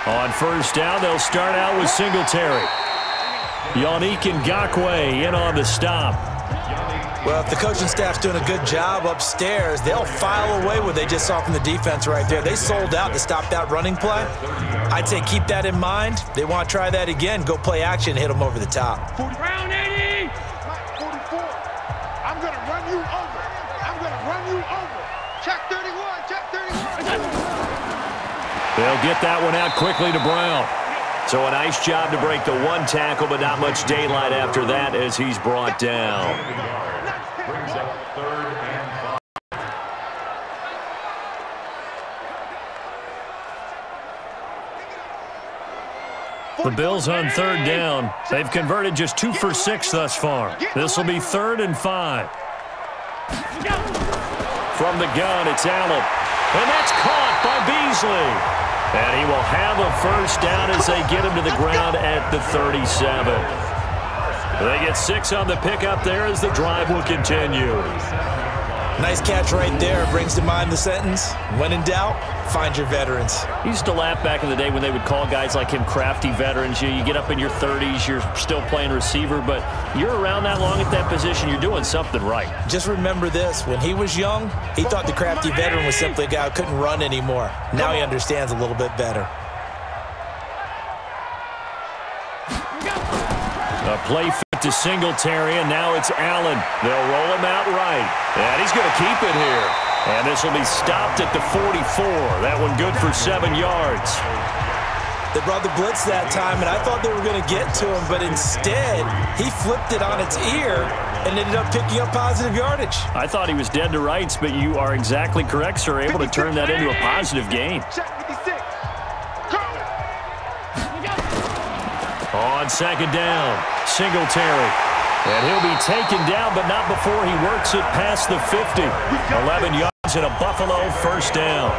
[SPEAKER 3] On first down, they'll start out with Singletary. Yannick Ngakoue in on the stop.
[SPEAKER 4] Well, if the coaching staff's doing a good job upstairs, they'll file away what they just saw from the defense right there. They sold out to stop that running play. I'd say keep that in mind. They want to try that again. Go play action, hit them over the top.
[SPEAKER 5] Round 80. 44. I'm going to run you over. I'm going to run you over. Check 31, check 31.
[SPEAKER 3] They'll get that one out quickly to Brown. So a nice job to break the one tackle, but not much daylight after that as he's brought down.
[SPEAKER 6] Brings up 3rd and 5.
[SPEAKER 3] The Bills on 3rd down. They've converted just 2 for 6 thus far. This will be 3rd and 5. From the gun, it's Allen. And that's caught by Beasley. And he will have a first down as they get him to the ground at the 37. They get 6 on the pickup there as the drive will continue.
[SPEAKER 4] Nice catch right there. Brings to mind the sentence, when in doubt, find your veterans.
[SPEAKER 3] He used to laugh back in the day when they would call guys like him crafty veterans. You get up in your 30s, you're still playing receiver, but you're around that long at that position, you're doing something right.
[SPEAKER 4] Just remember this. When he was young, he thought the crafty veteran was simply a guy who couldn't run anymore. Now he understands a little bit better.
[SPEAKER 3] A play fit to Singletary, and now it's Allen. They'll roll him out right. And he's going to keep it here. And this will be stopped at the 44. That one good for 7 yards.
[SPEAKER 4] They brought the blitz that time, and I thought they were going to get to him, but instead, he flipped it on its ear and ended up picking up positive yardage.
[SPEAKER 3] I thought he was dead to rights, but you are exactly correct, sir. Able to turn that into a positive gain. On 2nd down, Singletary. And he'll be taken down, but not before he works it past the 50. 11 yards and a Buffalo first down.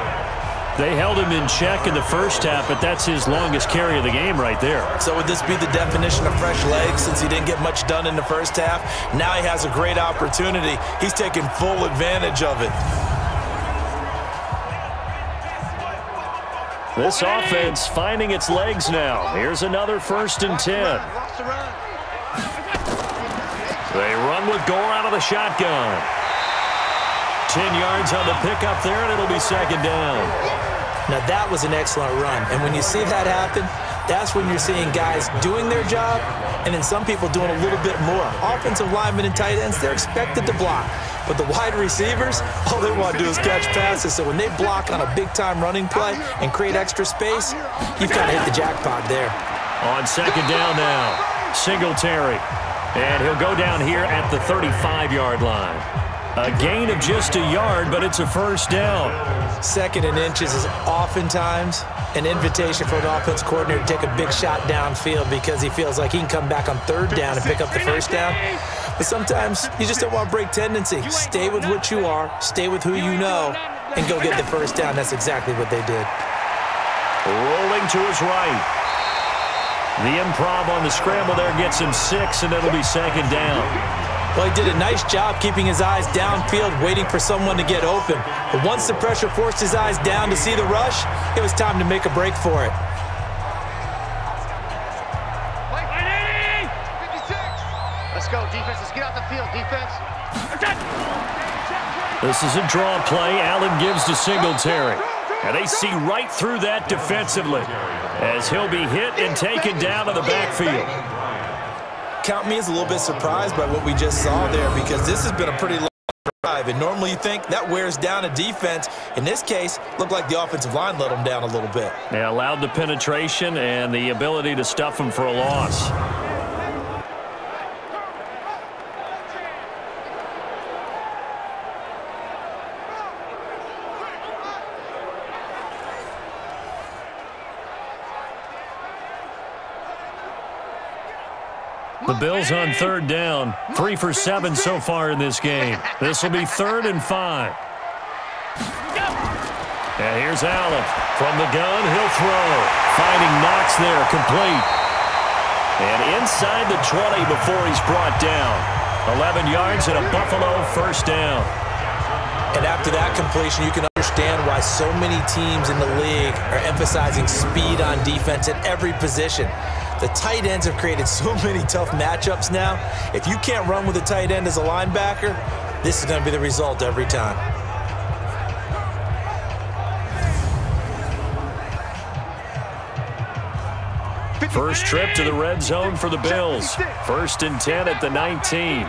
[SPEAKER 3] They held him in check in the first half, but that's his longest carry of the game right there.
[SPEAKER 4] So would this be the definition of fresh legs since he didn't get much done in the first half? Now he has a great opportunity. He's taking full advantage of it.
[SPEAKER 3] This offense finding its legs now. Here's another 1st and 10. They run with Gore out of the shotgun. 10 yards on the pickup there, and it'll be 2nd down.
[SPEAKER 4] Now that was an excellent run, and when you see that happen, that's when you're seeing guys doing their job and then some people doing a little bit more. Offensive linemen and tight ends, they're expected to block. But the wide receivers, all they want to do is catch passes. So when they block on a big-time running play and create extra space, you've got to hit the jackpot there.
[SPEAKER 3] On 2nd down now, Singletary. And he'll go down here at the 35-yard line. A gain of just a yard, but it's a first down.
[SPEAKER 4] 2nd and inches is oftentimes an invitation for an offense coordinator to take a big shot downfield because he feels like he can come back on 3rd down and pick up the first down. But sometimes you just don't want to break tendency. Stay with what you are, stay with who you know, and go get the first down. That's exactly what they did.
[SPEAKER 3] Rolling to his right. The improv on the scramble there gets him 6, and it'll be 2nd down.
[SPEAKER 4] Well, he did a nice job keeping his eyes downfield, waiting for someone to get open. But once the pressure forced his eyes down to see the rush, it was time to make a break for it.
[SPEAKER 5] 56. Let's go, defense. Let's get out the field, defense.
[SPEAKER 3] This is a draw play. Allen gives to Singletary. And they see right through that defensively as he'll be hit and taken down to the backfield.
[SPEAKER 4] Count me as a little bit surprised by what we just saw there because this has been a pretty long drive. And normally you think that wears down a defense. In this case, looked like the offensive line let them down a little bit.
[SPEAKER 3] They allowed the penetration and the ability to stuff them for a loss. The Bills on 3rd down. 3 for 7 so far in this game. This will be 3rd and 5. And here's Allen. From the gun, he'll throw. Finding Knox there, complete. And inside the 20 before he's brought down. 11 yards and a Buffalo first down.
[SPEAKER 4] And after that completion, you can understand why so many teams in the league are emphasizing speed on defense at every position. The tight ends have created so many tough matchups now. If you can't run with a tight end as a linebacker, this is going to be the result every time.
[SPEAKER 3] First trip to the red zone for the Bills. 1st and 10 at the 19.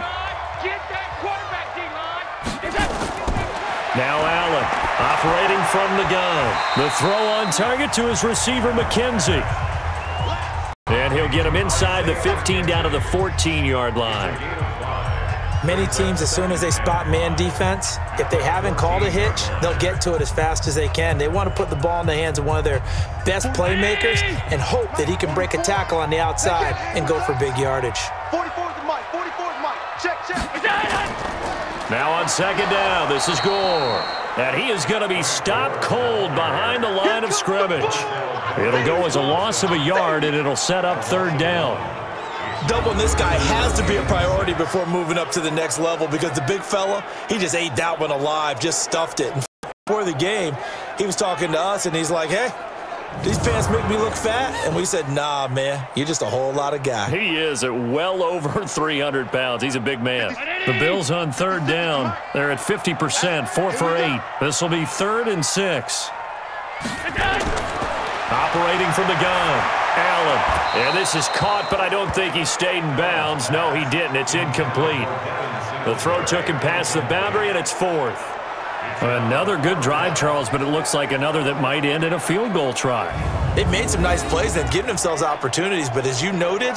[SPEAKER 3] Now Allen, operating from the gun. The throw on target to his receiver, McKenzie. And he'll get him inside the 15 down to the 14-yard line.
[SPEAKER 4] Many teams, as soon as they spot man defense, if they haven't called a hitch, they'll get to it as fast as they can. They want to put the ball in the hands of one of their best playmakers and hope that he can break a tackle on the outside and go for big yardage.
[SPEAKER 5] 44's the mic. 44's mic. Check.
[SPEAKER 3] Now on second down, this is Gore. And he is going to be stopped cold behind the line of scrimmage. It'll go as a loss of a yard, and it'll set up third down.
[SPEAKER 4] Doubling this guy has to be a priority before moving up to the next level because the big fella, he just ate that one alive, just stuffed it. And before the game, he was talking to us, and he's like, hey, these pants make me look fat? And we said, nah, man, you're just a whole lot of guy.
[SPEAKER 3] He is at well over 300 pounds. He's a big man. The Bills on third down. They're at 50%, 4 for 8. This will be 3rd and 6. Operating from the gun. Allen, and this is caught, but I don't think he stayed in bounds. No, he didn't. It's incomplete. The throw took him past the boundary, and it's 4th. Another good drive, Charles, but it looks like another that might end in a field goal try.
[SPEAKER 4] They've made some nice plays. They've given themselves opportunities, but as you noted,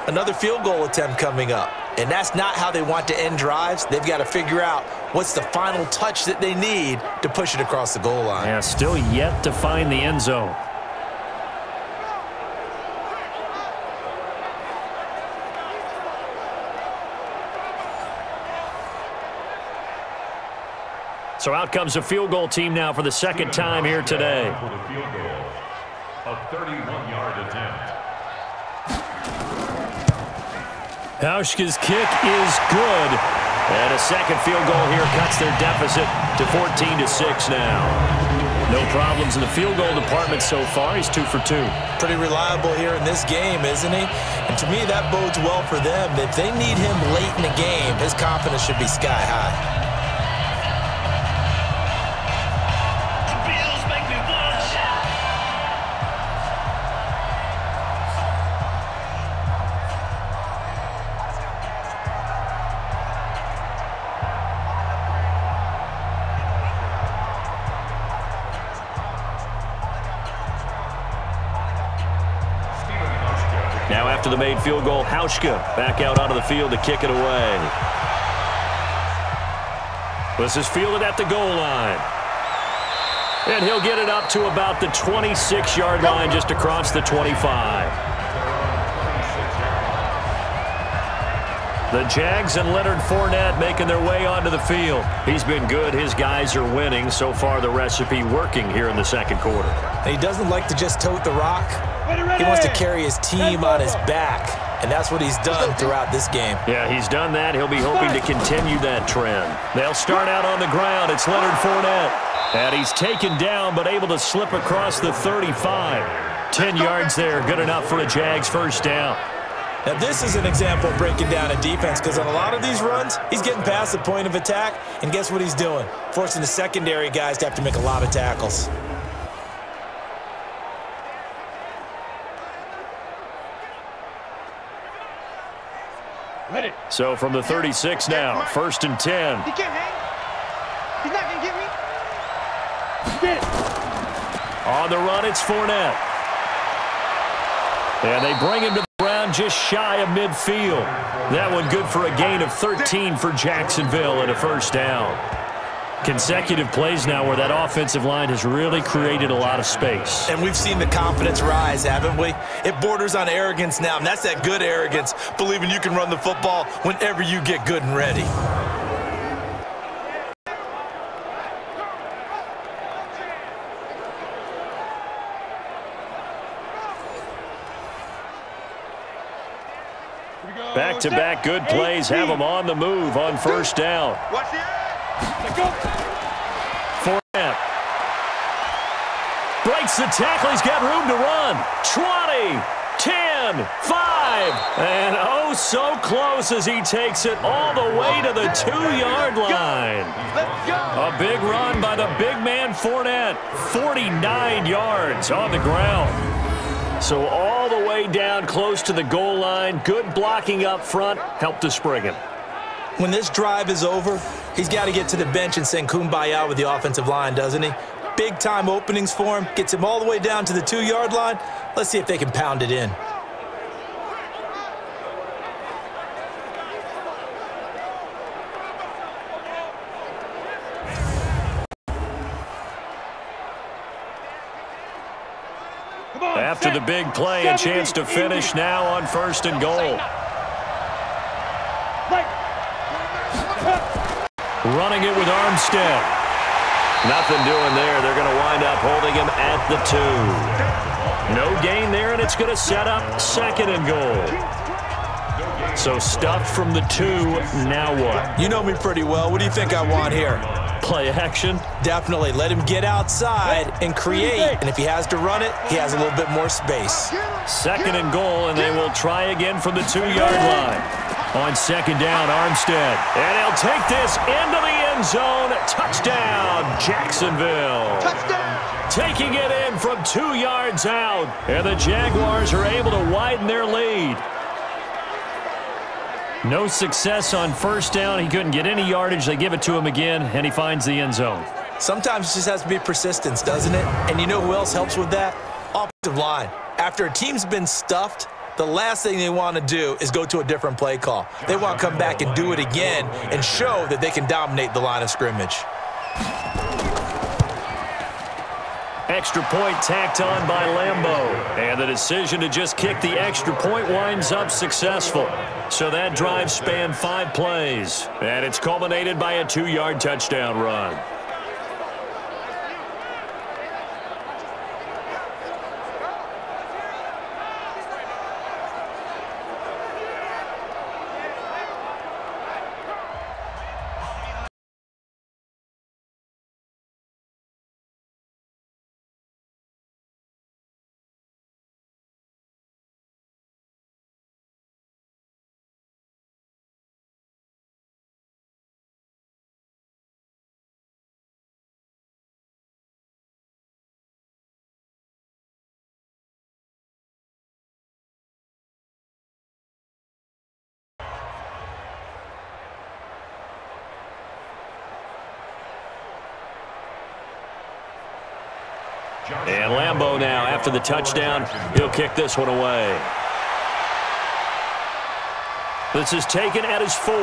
[SPEAKER 4] another field goal attempt coming up. And that's not how they want to end drives. They've got to figure out what's the final touch that they need to push it across the goal line.
[SPEAKER 3] Yeah, still yet to find the end zone. So out comes the field goal team now for the second time here today.
[SPEAKER 6] For the field goal, a 31-yard attempt.
[SPEAKER 3] Hauschka's kick is good. And a second field goal here cuts their deficit to 14-6 now. No problems in the field goal department so far. He's 2 for 2.
[SPEAKER 4] Pretty reliable here in this game, isn't he? And to me, that bodes well for them. If they need him late in the game, his confidence should be sky high.
[SPEAKER 3] Now after the made field goal, Hauschka back out onto the field to kick it away. This is fielded at the goal line. And he'll get it up to about the 26-yard line just across the 25. The Jags and Leonard Fournette making their way onto the field. He's been good. His guys are winning. So far, the recipe working here in the second quarter.
[SPEAKER 4] And he doesn't like to just tote the rock. He wants to carry his team on his back, and that's what he's done throughout this game.
[SPEAKER 3] Yeah, he's done that. He'll be hoping to continue that trend. They'll start out on the ground. It's Leonard Fournette. And he's taken down, but able to slip across the 35. 10 yards there, good enough for a Jags first down.
[SPEAKER 4] Now, this is an example of breaking down a defense because on a lot of these runs, he's getting past the point of attack, and guess what he's doing? Forcing the secondary guys to have to make a lot of tackles.
[SPEAKER 3] So from the 36 now, 1st and 10.
[SPEAKER 5] He can't hang. He's not going to get me. Get it.
[SPEAKER 3] On the run, it's Fournette. And they bring him to the ground just shy of midfield. That one good for a gain of 13 for Jacksonville and a first down. Consecutive plays now where that offensive line has really created a lot of space.
[SPEAKER 4] And we've seen the confidence rise, haven't we? It borders on arrogance now, and that's that good arrogance, believing you can run the football whenever you get good and ready.
[SPEAKER 3] Back-to-back good plays have them on the move on first down.
[SPEAKER 5] Watch the
[SPEAKER 3] Fournette breaks the tackle. He's got room to run. 20, 10, 5, and oh so close as he takes it all the way to the 2-yard line. A big run by the big man Fournette. 49 yards on the ground. So all the way down close to the goal line. Good blocking up front. Helped to spring him.
[SPEAKER 4] When this drive is over, he's got to get to the bench and sing kumbaya with the offensive line, doesn't he? Big-time openings for him, gets him all the way down to the 2-yard line. Let's see if they can pound it in.
[SPEAKER 3] After the big play, a chance to finish now on 1st and goal. Running it with Armstead. Nothing doing there. They're going to wind up holding him at the 2. No gain there, and it's going to set up 2nd and goal. So stuffed from the 2, now what?
[SPEAKER 4] You know me pretty well. What do you think I want here?
[SPEAKER 3] Play action?
[SPEAKER 4] Definitely. Let him get outside and create. And if he has to run it, he has a little bit more space.
[SPEAKER 3] 2nd and goal, and they will try again from the 2-yard line. On 2nd down, Armstead. And he'll take this into the end zone. Touchdown, Jacksonville.
[SPEAKER 5] Touchdown.
[SPEAKER 3] Taking it in from 2 yards out. And the Jaguars are able to widen their lead. No success on 1st down. He couldn't get any yardage. They give it to him again, and he finds the end zone.
[SPEAKER 4] Sometimes it just has to be persistence, doesn't it? And you know who else helps with that? Offensive line. After a team's been stuffed, the last thing they want to do is go to a different play call. They want to come back and do it again and show that they can dominate the line of scrimmage.
[SPEAKER 3] Extra point tacked on by Lambeau. And the decision to just kick the extra point winds up successful. So that drive spanned 5 plays. And it's culminated by a 2-yard touchdown run. And Lambeau now, after the touchdown, he'll kick this one away. This is taken at his 4.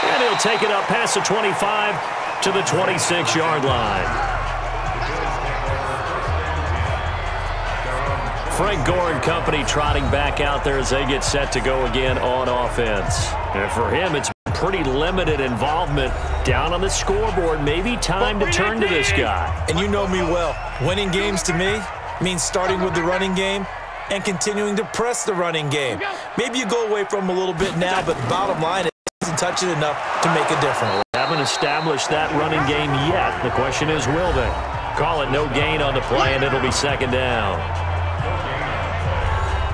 [SPEAKER 3] And he'll take it up past the 25 to the 26-yard line. Frank Gore and company trotting back out there as they get set to go again on offense. And for him, it's pretty limited involvement down on the scoreboard. Maybe time to turn to this guy.
[SPEAKER 4] And you know me well. Winning games to me means starting with the running game and continuing to press the running game. Maybe you go away from him a little bit now, but the bottom line is he doesn't touch it enough to make a difference.
[SPEAKER 3] Haven't established that running game yet. The question is, will they? Call it no gain on the play, and it'll be 2nd down.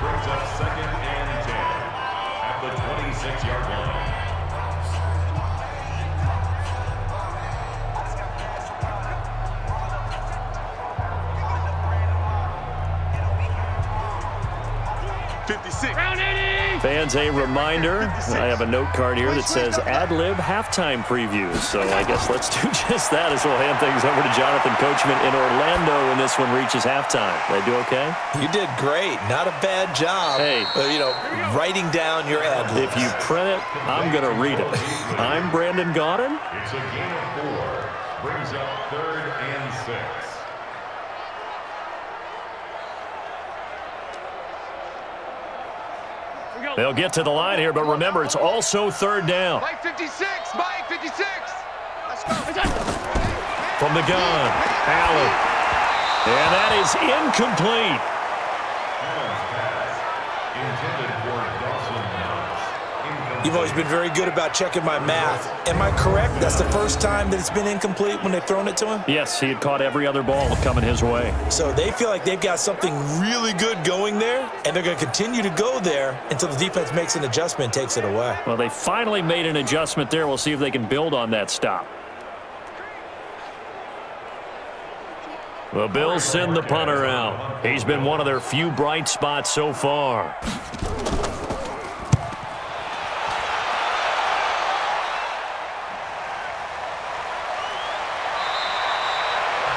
[SPEAKER 6] Brings up 2nd and 10 at the 26-yard line.
[SPEAKER 3] Fans, a reminder, I have a note card here that says ad-lib halftime previews. So I guess let's do just that as we'll hand things over to Jonathan Coachman in Orlando when this one reaches halftime. Did I do okay?
[SPEAKER 4] You did great. Not a bad job.
[SPEAKER 3] Hey.
[SPEAKER 4] Writing down your ad-libs.
[SPEAKER 3] If you print it, I'm going to read it. I'm Brandon Gaudin.
[SPEAKER 6] It's a gain of 4. Brings up 3rd and 6.
[SPEAKER 3] They'll get to the line here, but remember, it's also 3rd down.
[SPEAKER 5] Mike 56, Mike 56. Let's go.
[SPEAKER 3] From the gun, Allen. And that is incomplete.
[SPEAKER 6] Allen's pass intended for Dawson Knox.
[SPEAKER 4] You've always been very good about checking my math. Am I correct? That's the first time that it's been incomplete when they've thrown it to him?
[SPEAKER 3] Yes, he had caught every other ball coming his way.
[SPEAKER 4] So they feel like they've got something really good going there, and they're going to continue to go there until the defense makes an adjustment and takes it away.
[SPEAKER 3] Well, they finally made an adjustment there. We'll see if they can build on that stop. The Bills send the punter out. He's been one of their few bright spots so far.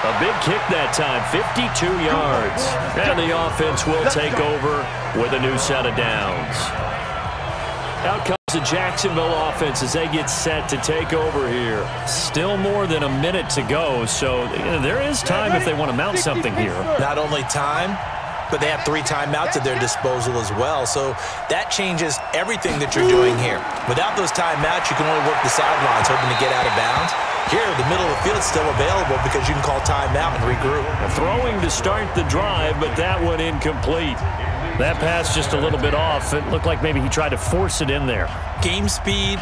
[SPEAKER 3] A big kick that time, 52 yards. And the offense will take over with a new set of downs. Out comes the Jacksonville offense as they get set to take over here. Still more than a minute to go, so there is time if they want to mount something here.
[SPEAKER 4] Not only time, but they have 3 timeouts at their disposal as well, so that changes everything that you're doing here. Without those timeouts, you can only work the sidelines, hoping to get out of bounds. Here, the middle of the field is still available because you can call timeout and regroup.
[SPEAKER 3] Throwing to start the drive, but that one incomplete. That pass just a little bit off. It looked like maybe he tried to force it in there.
[SPEAKER 4] Game speed,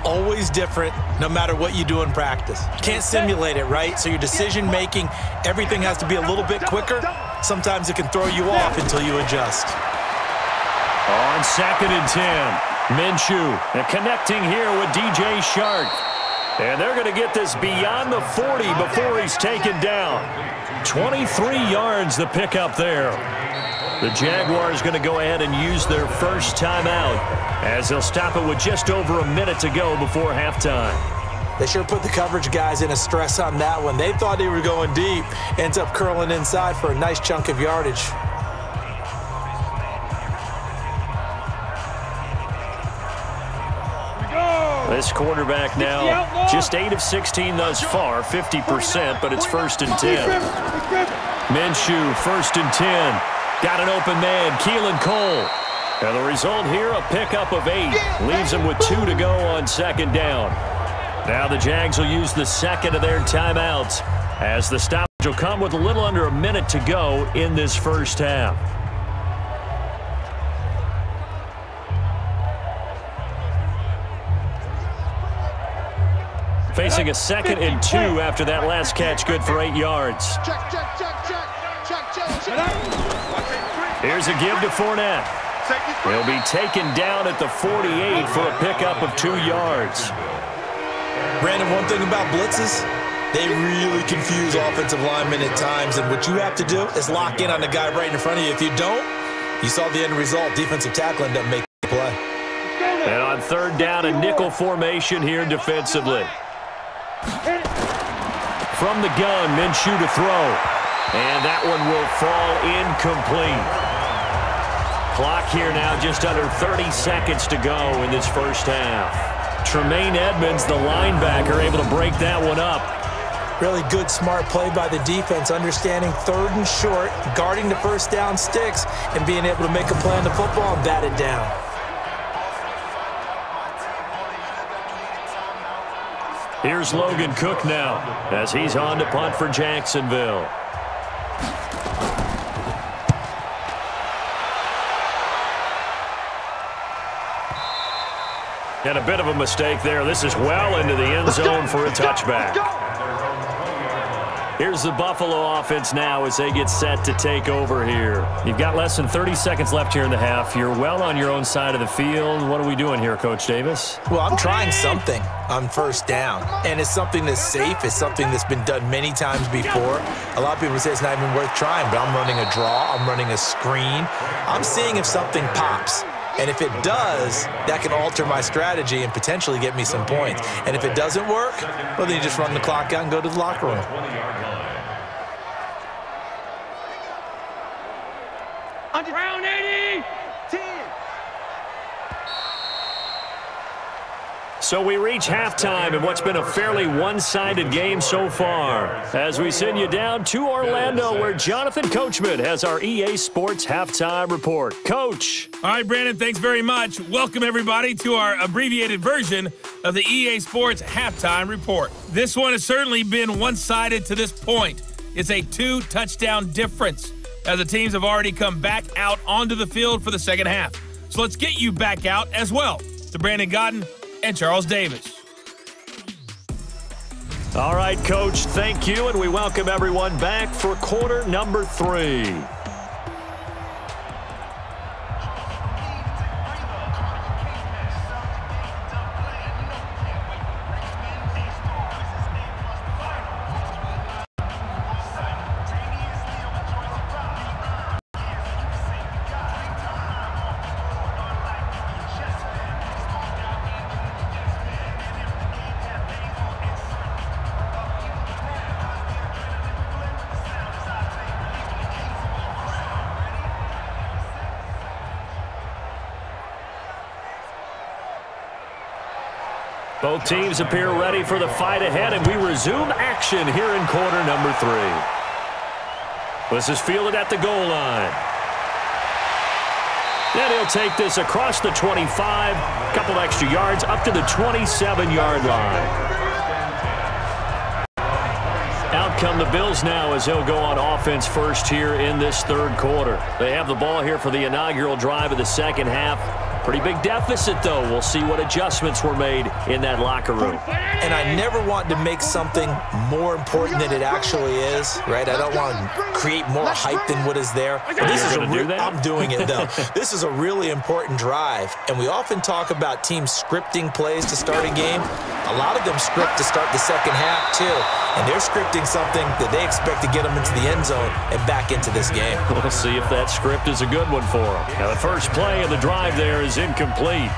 [SPEAKER 4] always different, no matter what you do in practice. Can't simulate it, right? So your decision-making, everything has to be a little bit quicker. Sometimes it can throw you off until you adjust.
[SPEAKER 3] On 2nd and 10, Minshew and connecting here with DJ Shark. And they're going to get this beyond the 40 before he's taken down. 23 yards the pickup there. The Jaguars going to go ahead and use their first timeout as they'll stop it with just over a minute to go before halftime.
[SPEAKER 4] They sure put the coverage guys in a stress on that one. They thought they were going deep. Ends up curling inside for a nice chunk of yardage.
[SPEAKER 3] This quarterback now, just 8 of 16 thus far, 50%, but it's 1st and 10. Minshew, 1st and 10. Got an open man, Keelan Cole. And the result here, a pickup of 8. Leaves him with 2 to go on 2nd down. Now the Jags will use the 2nd of their timeouts as the stoppage will come with a little under a minute to go in this first half. Facing a 2nd and 2 after that last catch, good for 8 yards. Here's a give to Fournette. He'll be taken down at the 48 for a pickup of 2 yards.
[SPEAKER 4] Brandon, one thing about blitzes, they really confuse offensive linemen at times, and what you have to do is lock in on the guy right in front of you. If you don't, you saw the end result. Defensive tackle ended up making the play.
[SPEAKER 3] And on 3rd down, a nickel formation here defensively. From the gun, Minshew to throw. And that one will fall incomplete. Clock here now, just under 30 seconds to go in this first half. Tremaine Edmonds, the linebacker, able to break that one up.
[SPEAKER 4] Really good, smart play by the defense, understanding 3rd and short, guarding the first down sticks, and being able to make a play on the football and bat it down.
[SPEAKER 3] Here's Logan Cook now as he's on to punt for Jacksonville. And a bit of a mistake there. This is well into the end zone for a touchback. Here's the Buffalo offense now as they get set to take over here. You've got less than 30 seconds left here in the half. You're well on your own side of the field. What are we doing here, Coach Davis?
[SPEAKER 4] Well, I'm trying something on 1st down, and it's something that's safe. It's something that's been done many times before. A lot of people say it's not even worth trying, but I'm running a draw. I'm running a screen. I'm seeing if something pops. And if it does, that can alter my strategy and potentially get me some points. And if it doesn't work, well, then you just run the clock out and go to the locker room.
[SPEAKER 5] Round 80, 10.
[SPEAKER 3] So we reach halftime in what's been a fairly one-sided game so far. As we send you down to Orlando, where Jonathan Coachman has our EA Sports Halftime Report. Coach.
[SPEAKER 2] All right, Brandon, thanks very much. Welcome, everybody, to our abbreviated version of the EA Sports Halftime Report. This one has certainly been one-sided to this point. It's a 2-touchdown difference, as the teams have already come back out onto the field for the second half. So let's get you back out as well to Brandon Godden and Charles Davis.
[SPEAKER 3] All right, Coach, thank you, and we welcome everyone back for quarter number 3. Both teams appear ready for the fight ahead, and we resume action here in quarter number 3. This is fielded at the goal line. And he'll take this across the 25, a couple extra yards, up to the 27-yard line. Out come the Bills now as they'll go on offense first here in this third quarter. They have the ball here for the inaugural drive of the second half. Pretty big deficit, though. We'll see what adjustments were made in that locker room.
[SPEAKER 4] And I never want to make something more important than it actually is, right? I don't want to create more hype than what is there. But this is I'm doing it, though. This is a really important drive, and we often talk about teams scripting plays to start a game. A lot of them script to start the second half, too. And they're scripting something that they expect to get them into the end zone and back into this game.
[SPEAKER 3] We'll see if that script is a good one for them. Now, the first play of the drive there is incomplete.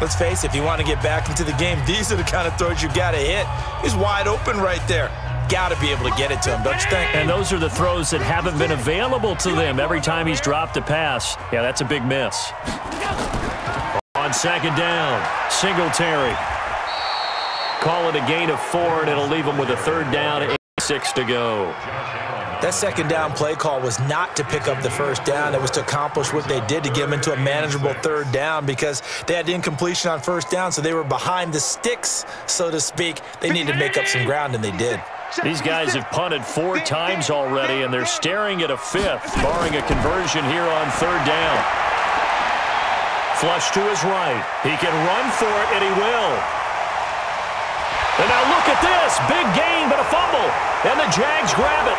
[SPEAKER 4] Let's face it, if you want to get back into the game, these are the kind of throws you got to hit. He's wide open right there. Got to be able to get it to him, don't you think?
[SPEAKER 3] And those are the throws that haven't been available to them every time he's dropped a pass. Yeah, that's a big miss. On second down, Singletary. Call it a gain of 4, and it'll leave him with a third down, 8:06 to go.
[SPEAKER 4] That second down play call was not to pick up the first down. It was to accomplish what they did to get them into a manageable third down because they had incompletion on first down, so they were behind the sticks, so to speak. They needed to make up some ground, and they did.
[SPEAKER 3] These guys have punted 4 times already, and they're staring at a 5th, barring a conversion here on third down. Flush to his right. He can run for it, and he will. And now look at this. Big gain, but a fumble. And the Jags grab it.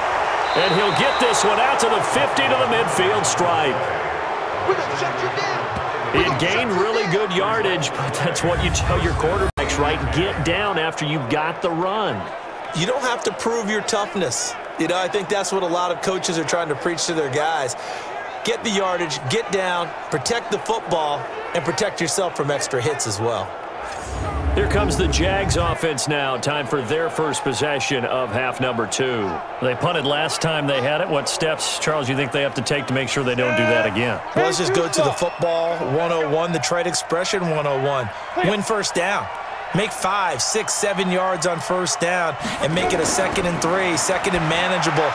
[SPEAKER 3] And he'll get this one out to the 50 to the midfield stripe. It gained really good yardage, but that's what you tell your quarterbacks, right? Get down after you've got the run.
[SPEAKER 4] You don't have to prove your toughness. You know, I think that's what a lot of coaches are trying to preach to their guys. Get the yardage, get down, protect the football, and protect yourself from extra hits as well.
[SPEAKER 3] Here comes the Jags offense now. Time for their first possession of half number 2. They punted last time they had it. What steps, Charles, you think they have to take to make sure they don't do that again?
[SPEAKER 4] Well, let's just go to the football 101, the trade expression 101. Win first down. Make 5, 6, 7 yards on first down and make it a 2nd and 3, 2nd and manageable.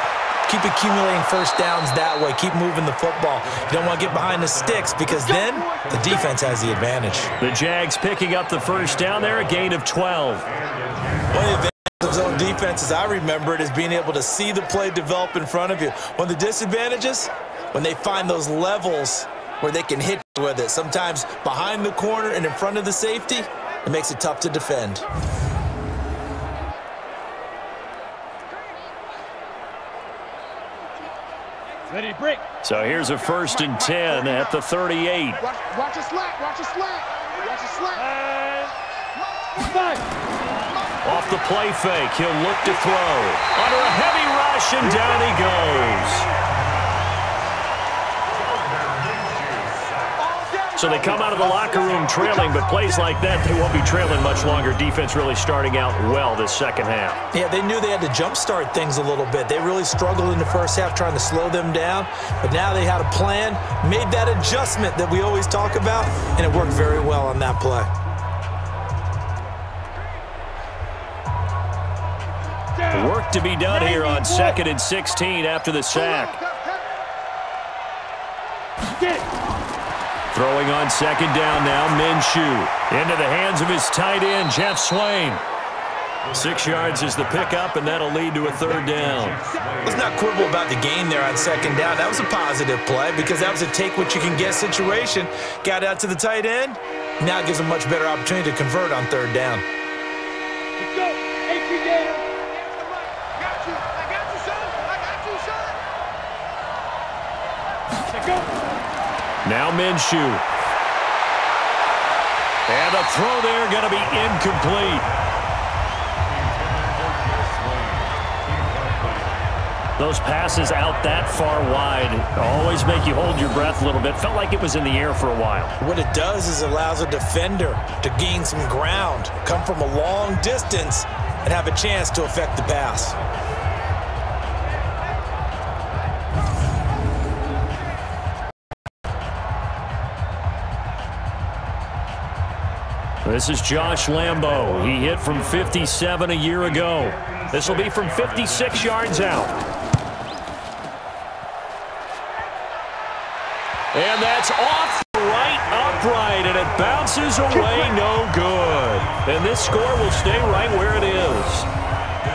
[SPEAKER 4] Keep accumulating first downs that way. Keep moving the football. You don't want to get behind the sticks because then the defense has the advantage.
[SPEAKER 3] The Jags picking up the first down there, a gain of 12.
[SPEAKER 4] One of the advantages of zone defense, as I remember it, is being able to see the play develop in front of you. One of the disadvantages, when they find those levels where they can hit with it, sometimes behind the corner and in front of the safety, it makes it tough to defend.
[SPEAKER 5] Ready to break.
[SPEAKER 3] So here's a 1st and 10 at the 38.
[SPEAKER 5] Watch a slant. Watch a slant. Watch a slant.
[SPEAKER 3] Off the play fake, he'll look to throw. Under a heavy rush, and down he goes. So they come out of the locker room trailing, but plays like that, they won't be trailing much longer. Defense really starting out well this second half.
[SPEAKER 4] Yeah, they knew they had to jumpstart things a little bit. They really struggled in the first half trying to slow them down, but now they had a plan, made that adjustment that we always talk about, and it worked very well on that play.
[SPEAKER 3] Work to be done here on 2nd and 16 after the sack. Throwing on second down now, Minshew. Into the hands of his tight end, Jeff Swain. 6 yards is the pickup, and that'll lead to a third down.
[SPEAKER 4] Let's not quibble about the gain there on second down. That was a positive play because that was a take-what-you-can-get situation. Got out to the tight end. Now it gives them a much better opportunity to convert on third down.
[SPEAKER 5] Let's go. ATJ. I got you, son. I got you, son. Let's go.
[SPEAKER 3] Now Minshew. And the throw there going to be incomplete. Those passes out that far wide always make you hold your breath a little bit. Felt like it was in the air for a while.
[SPEAKER 4] What it does is allows a defender to gain some ground, come from a long distance, and have a chance to affect the pass.
[SPEAKER 3] This is Josh Lambo. He hit from 57 a year ago. This will be from 56 yards out. And that's off the right upright, and it bounces away, no good. And this score will stay right where it is.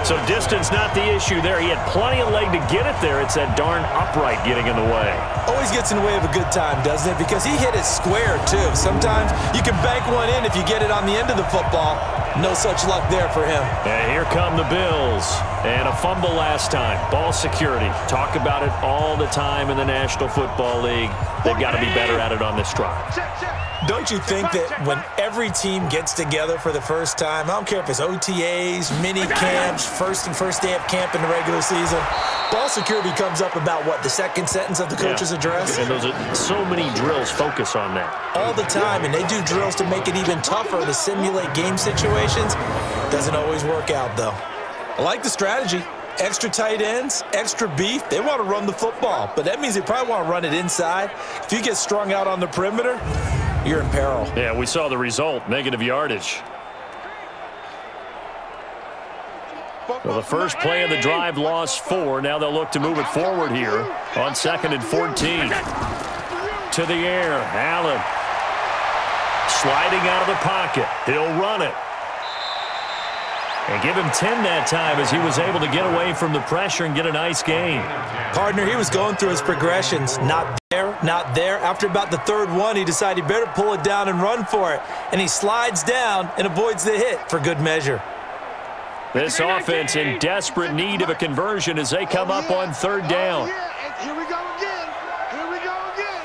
[SPEAKER 3] So distance not the issue there. He had plenty of leg to get it there. It's that darn upright getting in the way.
[SPEAKER 4] Always gets in the way of a good time, doesn't it? Because he hit it square, too. Sometimes you can bank one in if you get it on the end of the football. No such luck there for him.
[SPEAKER 3] And here come the Bills. And a fumble last time. Ball security. Talk about it all the time in the National Football League. They've got to be better at it on this drive.
[SPEAKER 4] Don't you think that when every team gets together for the first time, I don't care if it's OTAs, mini camps, first day of camp in the regular season, ball security comes up about, what, the second sentence of the coach's address?
[SPEAKER 3] And those are so many drills focus on that.
[SPEAKER 4] All the time, and they do drills to make it even tougher to simulate game situations. Doesn't always work out, though. I like the strategy. Extra tight ends, extra beef. They want to run the football, but that means they probably want to run it inside. If you get strung out on the perimeter, you're in peril.
[SPEAKER 3] Yeah, we saw the result, negative yardage. Well, the first play of the drive lost 4. Now they'll look to move it forward here on 2nd and 14. To the air, Allen. Sliding out of the pocket. He'll run it. And give him 10 that time as he was able to get away from the pressure and get a nice gain.
[SPEAKER 4] Partner, he was going through his progressions. Not there, not there. After about the third one, he decided he better pull it down and run for it. And he slides down and avoids the hit for good measure.
[SPEAKER 3] This offense in desperate need of a conversion as they come up on 3rd down.
[SPEAKER 5] Here we go again. Here we go again.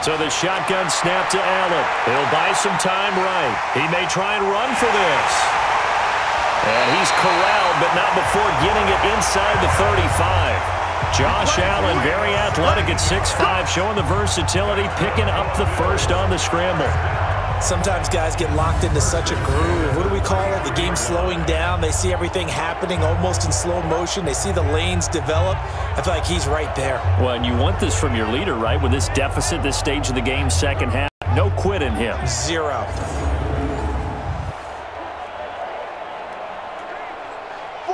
[SPEAKER 3] So the shotgun snap to Allen. He'll buy some time right. He may try and run for this. And he's corralled, but not before getting it inside the 35. Josh Allen, very athletic at 6'5", showing the versatility, picking up the first on the scramble.
[SPEAKER 4] Sometimes guys get locked into such a groove. What do we call it? The game slowing down. They see everything happening almost in slow motion. They see the lanes develop. I feel like he's right there.
[SPEAKER 3] Well, and you want this from your leader, right? With this deficit, this stage of the game, second half, no quit in him.
[SPEAKER 4] 0.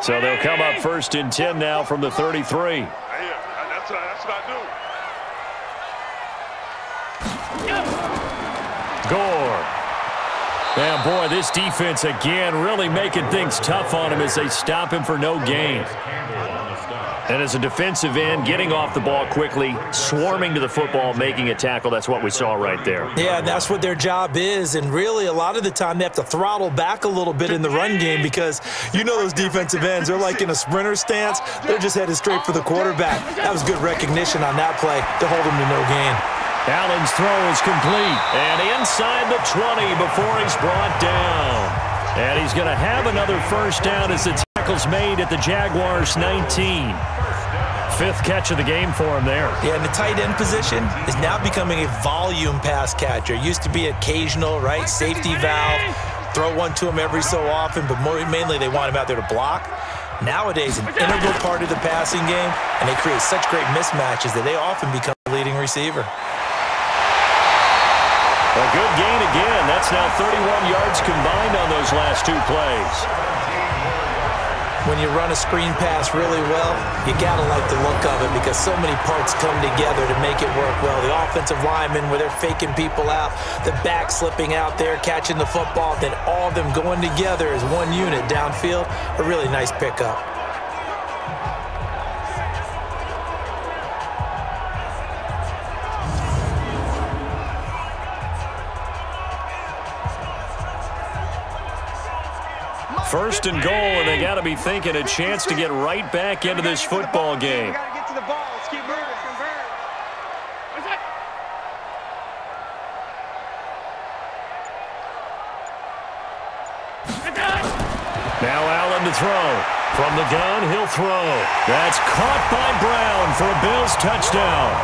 [SPEAKER 3] So they'll come up 1st and 10 now from the 33.
[SPEAKER 5] That's what I do.
[SPEAKER 3] Gore. And boy, this defense again really making things tough on him as they stop him for no gain. And as a defensive end, getting off the ball quickly, swarming to the football, making a tackle, that's what we saw right there.
[SPEAKER 4] Yeah, that's what their job is. And really, a lot of the time, they have to throttle back a little bit in the run game because you know those defensive ends, they're like in a sprinter stance. They're just headed straight for the quarterback. That was good recognition on that play to hold him to no gain.
[SPEAKER 3] Allen's throw is complete. And inside the 20 before he's brought down. And he's going to have another first down as the tackle's made at the Jaguars 19. 5th catch of the game for him there. Yeah, and the tight end position is now becoming a volume pass catcher. Used to be occasional, right, safety valve, throw one to him every so often, but mainly they want him out there to block. Nowadays, an integral part of the passing game, and they create such great mismatches that they often become the leading receiver. A good gain again. That's now 31 yards combined on those last 2 plays.
[SPEAKER 4] When you run a screen pass really well, you got to like the look of it because so many parts come together to make it work well. The offensive linemen, where they're faking people out, the back slipping out there, catching the football, then all of them going together as one unit downfield, a really nice pickup.
[SPEAKER 3] First and goal, and they got to be thinking a chance to get right back into this football game.
[SPEAKER 5] We got to get to the ball. Let's keep moving.
[SPEAKER 3] Now Allen to throw. From the gun, he'll throw. That's caught by Brown for a Bills touchdown.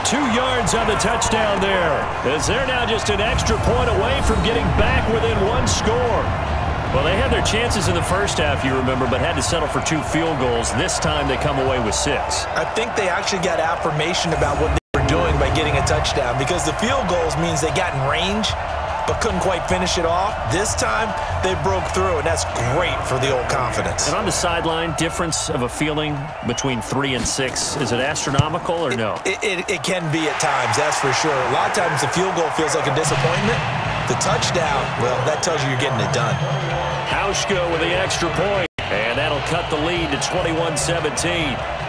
[SPEAKER 3] 2 yards on the touchdown there, as they're now just an extra point away from getting back within 1 score. Well, they had their chances in the first half, you remember, but had to settle for 2 field goals. This time they come away with 6.
[SPEAKER 4] I think they actually got affirmation about what they were doing by getting a touchdown, because the field goals means they got in range but couldn't quite finish it off. This time, they broke through, and that's great for the old confidence.
[SPEAKER 3] And on the sideline, difference of a feeling between 3 and 6, is it astronomical or no?
[SPEAKER 4] It can be at times, that's for sure. A lot of times the field goal feels like a disappointment. The touchdown, well, that tells you you're getting it done.
[SPEAKER 3] Hauschka with the extra point, and that'll cut the lead to 21-17.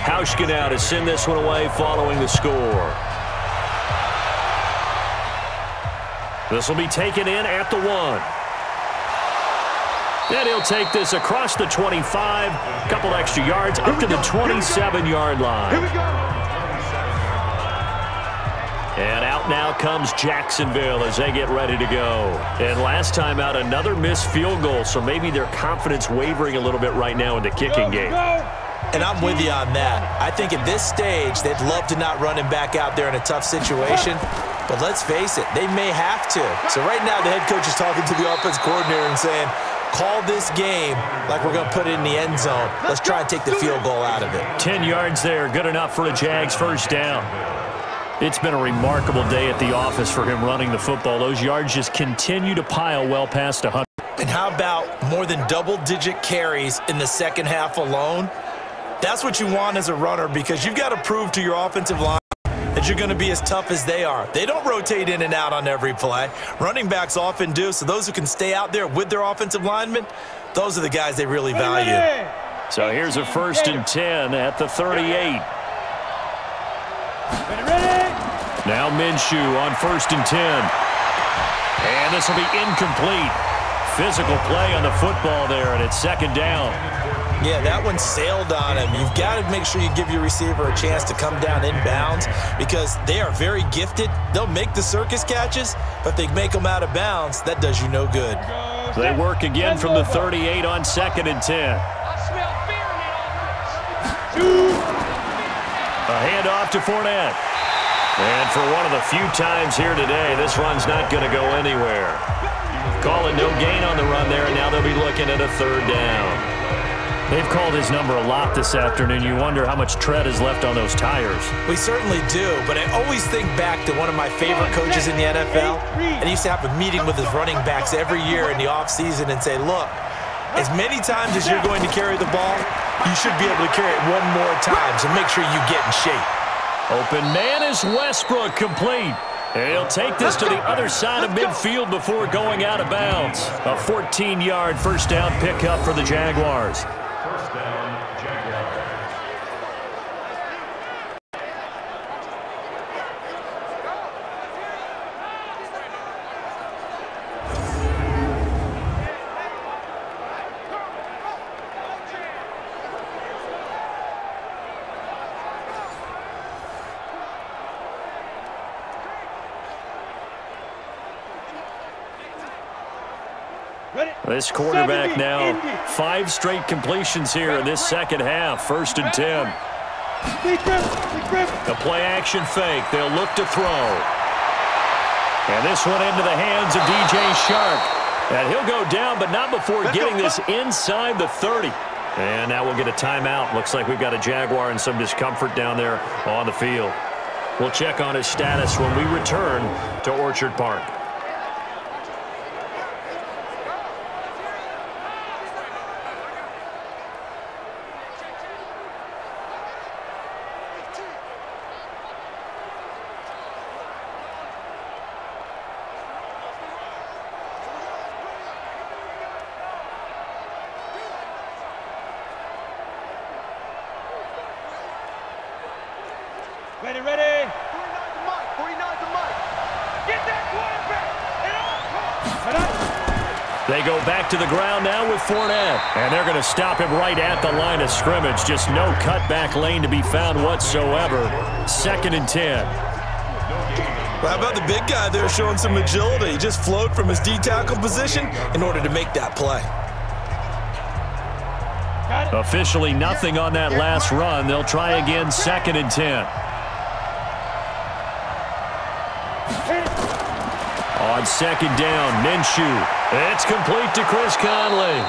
[SPEAKER 3] Hauschka now to send this one away following the score. This will be taken in at the 1. And he'll take this across the 25, a couple extra yards, up to the 27-yard line.
[SPEAKER 5] Here we go.
[SPEAKER 3] And out now comes Jacksonville as they get ready to go. And last time out, another missed field goal, so maybe their confidence wavering a little bit right now in the kicking game.
[SPEAKER 4] And I'm with you on that. I think at this stage, they'd love to not run him back out there in a tough situation. But let's face it, they may have to. So right now, the head coach is talking to the offense coordinator and saying, call this game like we're going to put it in the end zone. Let's try and take the field goal out of it.
[SPEAKER 3] 10 yards there, good enough for a Jags first down. It's been a remarkable day at the office for him running the football. Those yards just continue to pile well past 100.
[SPEAKER 4] And how about more than double-digit carries in the second half alone? That's what you want as a runner, because you've got to prove to your offensive line that you're going to be as tough as they are. They don't rotate in and out on every play. Running backs often do, so those who can stay out there with their offensive linemen, those are the guys they really value.
[SPEAKER 3] So here's a 1st and 10 at the 38. Now Minshew on 1st and 10. And this will be incomplete. Physical play on the football there, and it's 2nd down.
[SPEAKER 4] Yeah, that one sailed on him. You've got to make sure you give your receiver a chance to come down inbounds, because they are very gifted. They'll make the circus catches, but if they make them out of bounds, that does you no good.
[SPEAKER 3] They work again from the 38 on 2nd and 10. A handoff to Fournette. And for one of the few times here today, this run's not going to go anywhere. Call it no gain on the run there, and now they'll be looking at a 3rd down. They've called his number a lot this afternoon. You wonder how much tread is left on those tires.
[SPEAKER 4] We certainly do, but I always think back to one of my favorite coaches in the NFL, and he used to have a meeting with his running backs every year in the offseason and say, look, as many times as you're going to carry the ball, you should be able to carry it one more time, so make sure you get in shape.
[SPEAKER 3] Open man is Westbrook, complete. And he'll take this to the other side of midfield before going out of bounds. A 14-yard first down pickup for the Jaguars.
[SPEAKER 6] First down, Jaguars.
[SPEAKER 3] This quarterback now 5 straight completions here in this second half. 1st and 10. The play action fake. They'll look to throw. And this one into the hands of DJ Shark. And he'll go down, but not before getting this inside the 30. And now we'll get a timeout. Looks like we've got a Jaguar in some discomfort down there on the field. We'll check on his status when we return to Orchard Park.
[SPEAKER 5] Ready. 49's the mic. Get that quarterback.
[SPEAKER 3] go back to the ground now with Fournette. And they're going to stop him right at the line of scrimmage. Just no cutback lane to be found whatsoever. 2nd and 10.
[SPEAKER 4] Well, how about the big guy there showing some agility? He just flowed from his D-tackle position in order to make that play.
[SPEAKER 3] Officially nothing on that last run. They'll try again, 2nd and 10. On 2nd down, Minshew. It's complete to Chris Conley.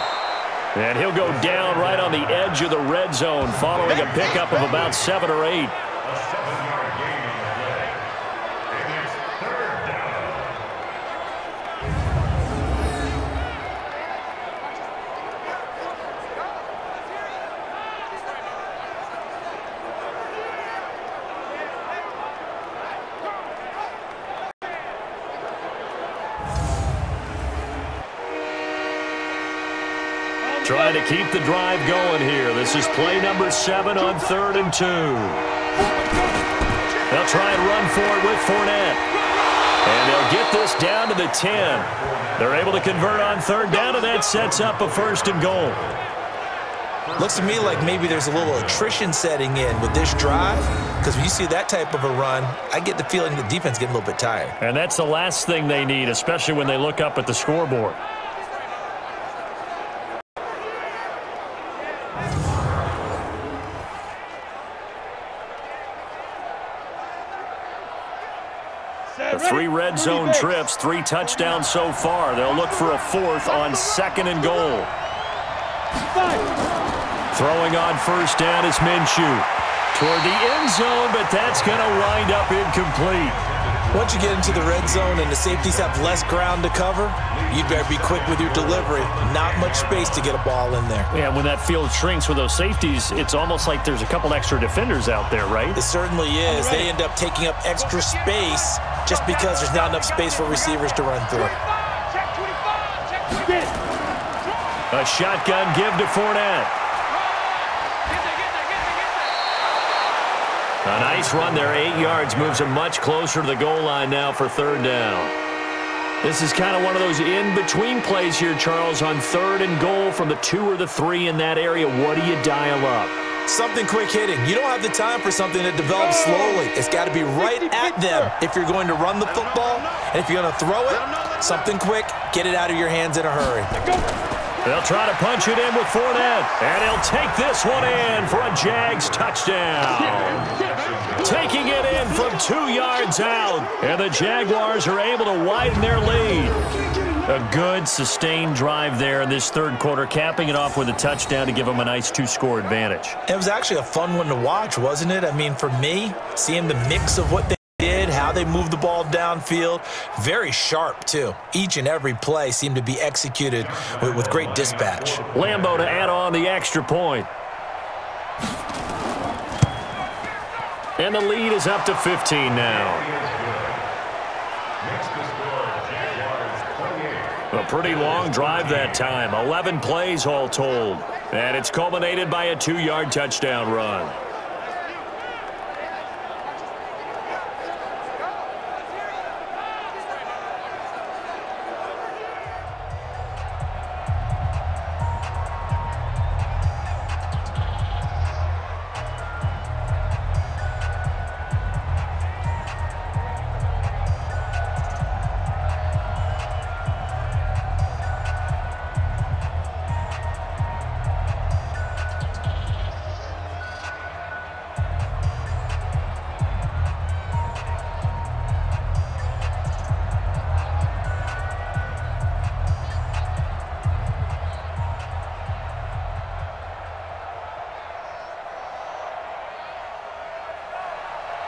[SPEAKER 3] And he'll go down right on the edge of the red zone following a pickup of about 7 or 8. Trying to keep the drive going here. This is play number 7 on 3rd and 2. They'll try and run for it with Fournette. And they'll get this down to the 10. They're able to convert on 3rd down, and that sets up a 1st and goal.
[SPEAKER 4] Looks to me like maybe there's a little attrition setting in with this drive, because when you see that type of a run, I get the feeling the defense getting a little bit tired.
[SPEAKER 3] And that's the last thing they need, especially when they look up at the scoreboard. The 3 red zone trips, 3 touchdowns so far. They'll look for a 4th on 2nd and goal. Throwing on 1st down is Minshew. Toward the end zone, but that's going to wind up incomplete.
[SPEAKER 4] Once you get into the red zone and the safeties have less ground to cover, you'd better be quick with your delivery. Not much space to get a ball in there.
[SPEAKER 3] Yeah, when that field shrinks with those safeties, it's almost like there's a couple extra defenders out there, right?
[SPEAKER 4] It certainly is. They end up taking up extra space just because there's not enough space for receivers to run through.
[SPEAKER 3] A shotgun give to Fournette. A nice run there, 8 yards, moves him much closer to the goal line now for 3rd down. This is kind of one of those in-between plays here, Charles, on 3rd and goal from the 2 or the 3 in that area. What do you dial up?
[SPEAKER 4] Something quick hitting. You don't have the time for something that develops slowly. It's got to be right at them if you're going to run the football. And if you're going to throw it, something quick, get it out of your hands in a hurry.
[SPEAKER 3] They'll try to punch it in with Fournette, and he'll take this one in for a Jags touchdown. Taking it in from 2 yards out, and the Jaguars are able to widen their lead. A good, sustained drive there in this 3rd quarter, capping it off with a touchdown to give them a nice 2-score advantage.
[SPEAKER 4] It was actually a fun one to watch, wasn't it? I mean, for me, seeing the mix of what they did, how they moved the ball downfield, very sharp, too. Each and every play seemed to be executed with great dispatch.
[SPEAKER 3] Lambeau to add on the extra point. And the lead is up to 15 now. A pretty long drive that time, 11 plays all told. And it's culminated by a 2-yard touchdown run.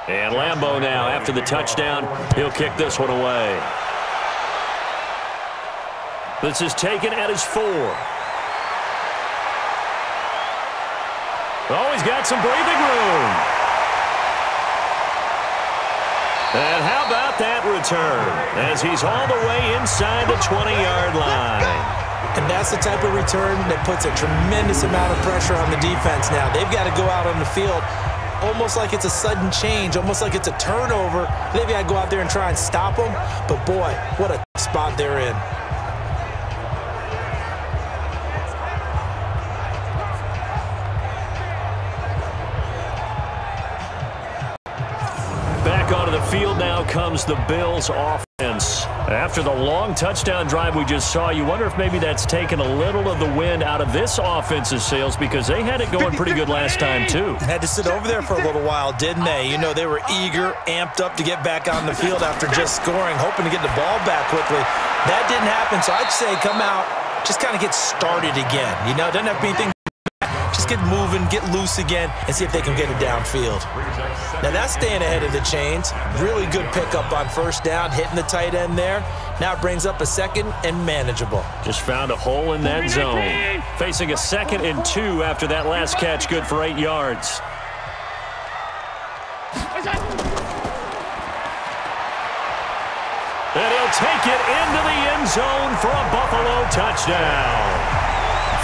[SPEAKER 3] And Lambeau now, after the touchdown, he'll kick this one away. This is taken at his 4. Oh, he's got some breathing room. And how about that return as he's all the way inside the 20-yard line.
[SPEAKER 4] And that's the type of return that puts a tremendous amount of pressure on the defense now. They've got to go out on the field almost like it's a sudden change, almost like it's a turnover. They've got to go out there and try and stop them. But, boy, what a spot they're in.
[SPEAKER 3] Back onto the field now comes the Bills offense. After the long touchdown drive we just saw, you wonder if maybe that's taken a little of the wind out of this offense's sails because they had it going pretty good last time too.
[SPEAKER 4] Had to sit over there for a little while, didn't they? You know, they were eager, amped up to get back on the field after just scoring, hoping to get the ball back quickly. That didn't happen, so I'd say come out, just kind of get started again. You know, doesn't have to be anything. Just get moving, get loose again, and see if they can get it downfield. Now that's staying ahead of the chains. Really good pickup on first down, hitting the tight end there. Now it brings up a second and manageable.
[SPEAKER 3] Just found a hole in that zone. Facing a 2nd and 2 after that last catch, good for 8 yards. And he'll take it into the end zone for a Buffalo touchdown.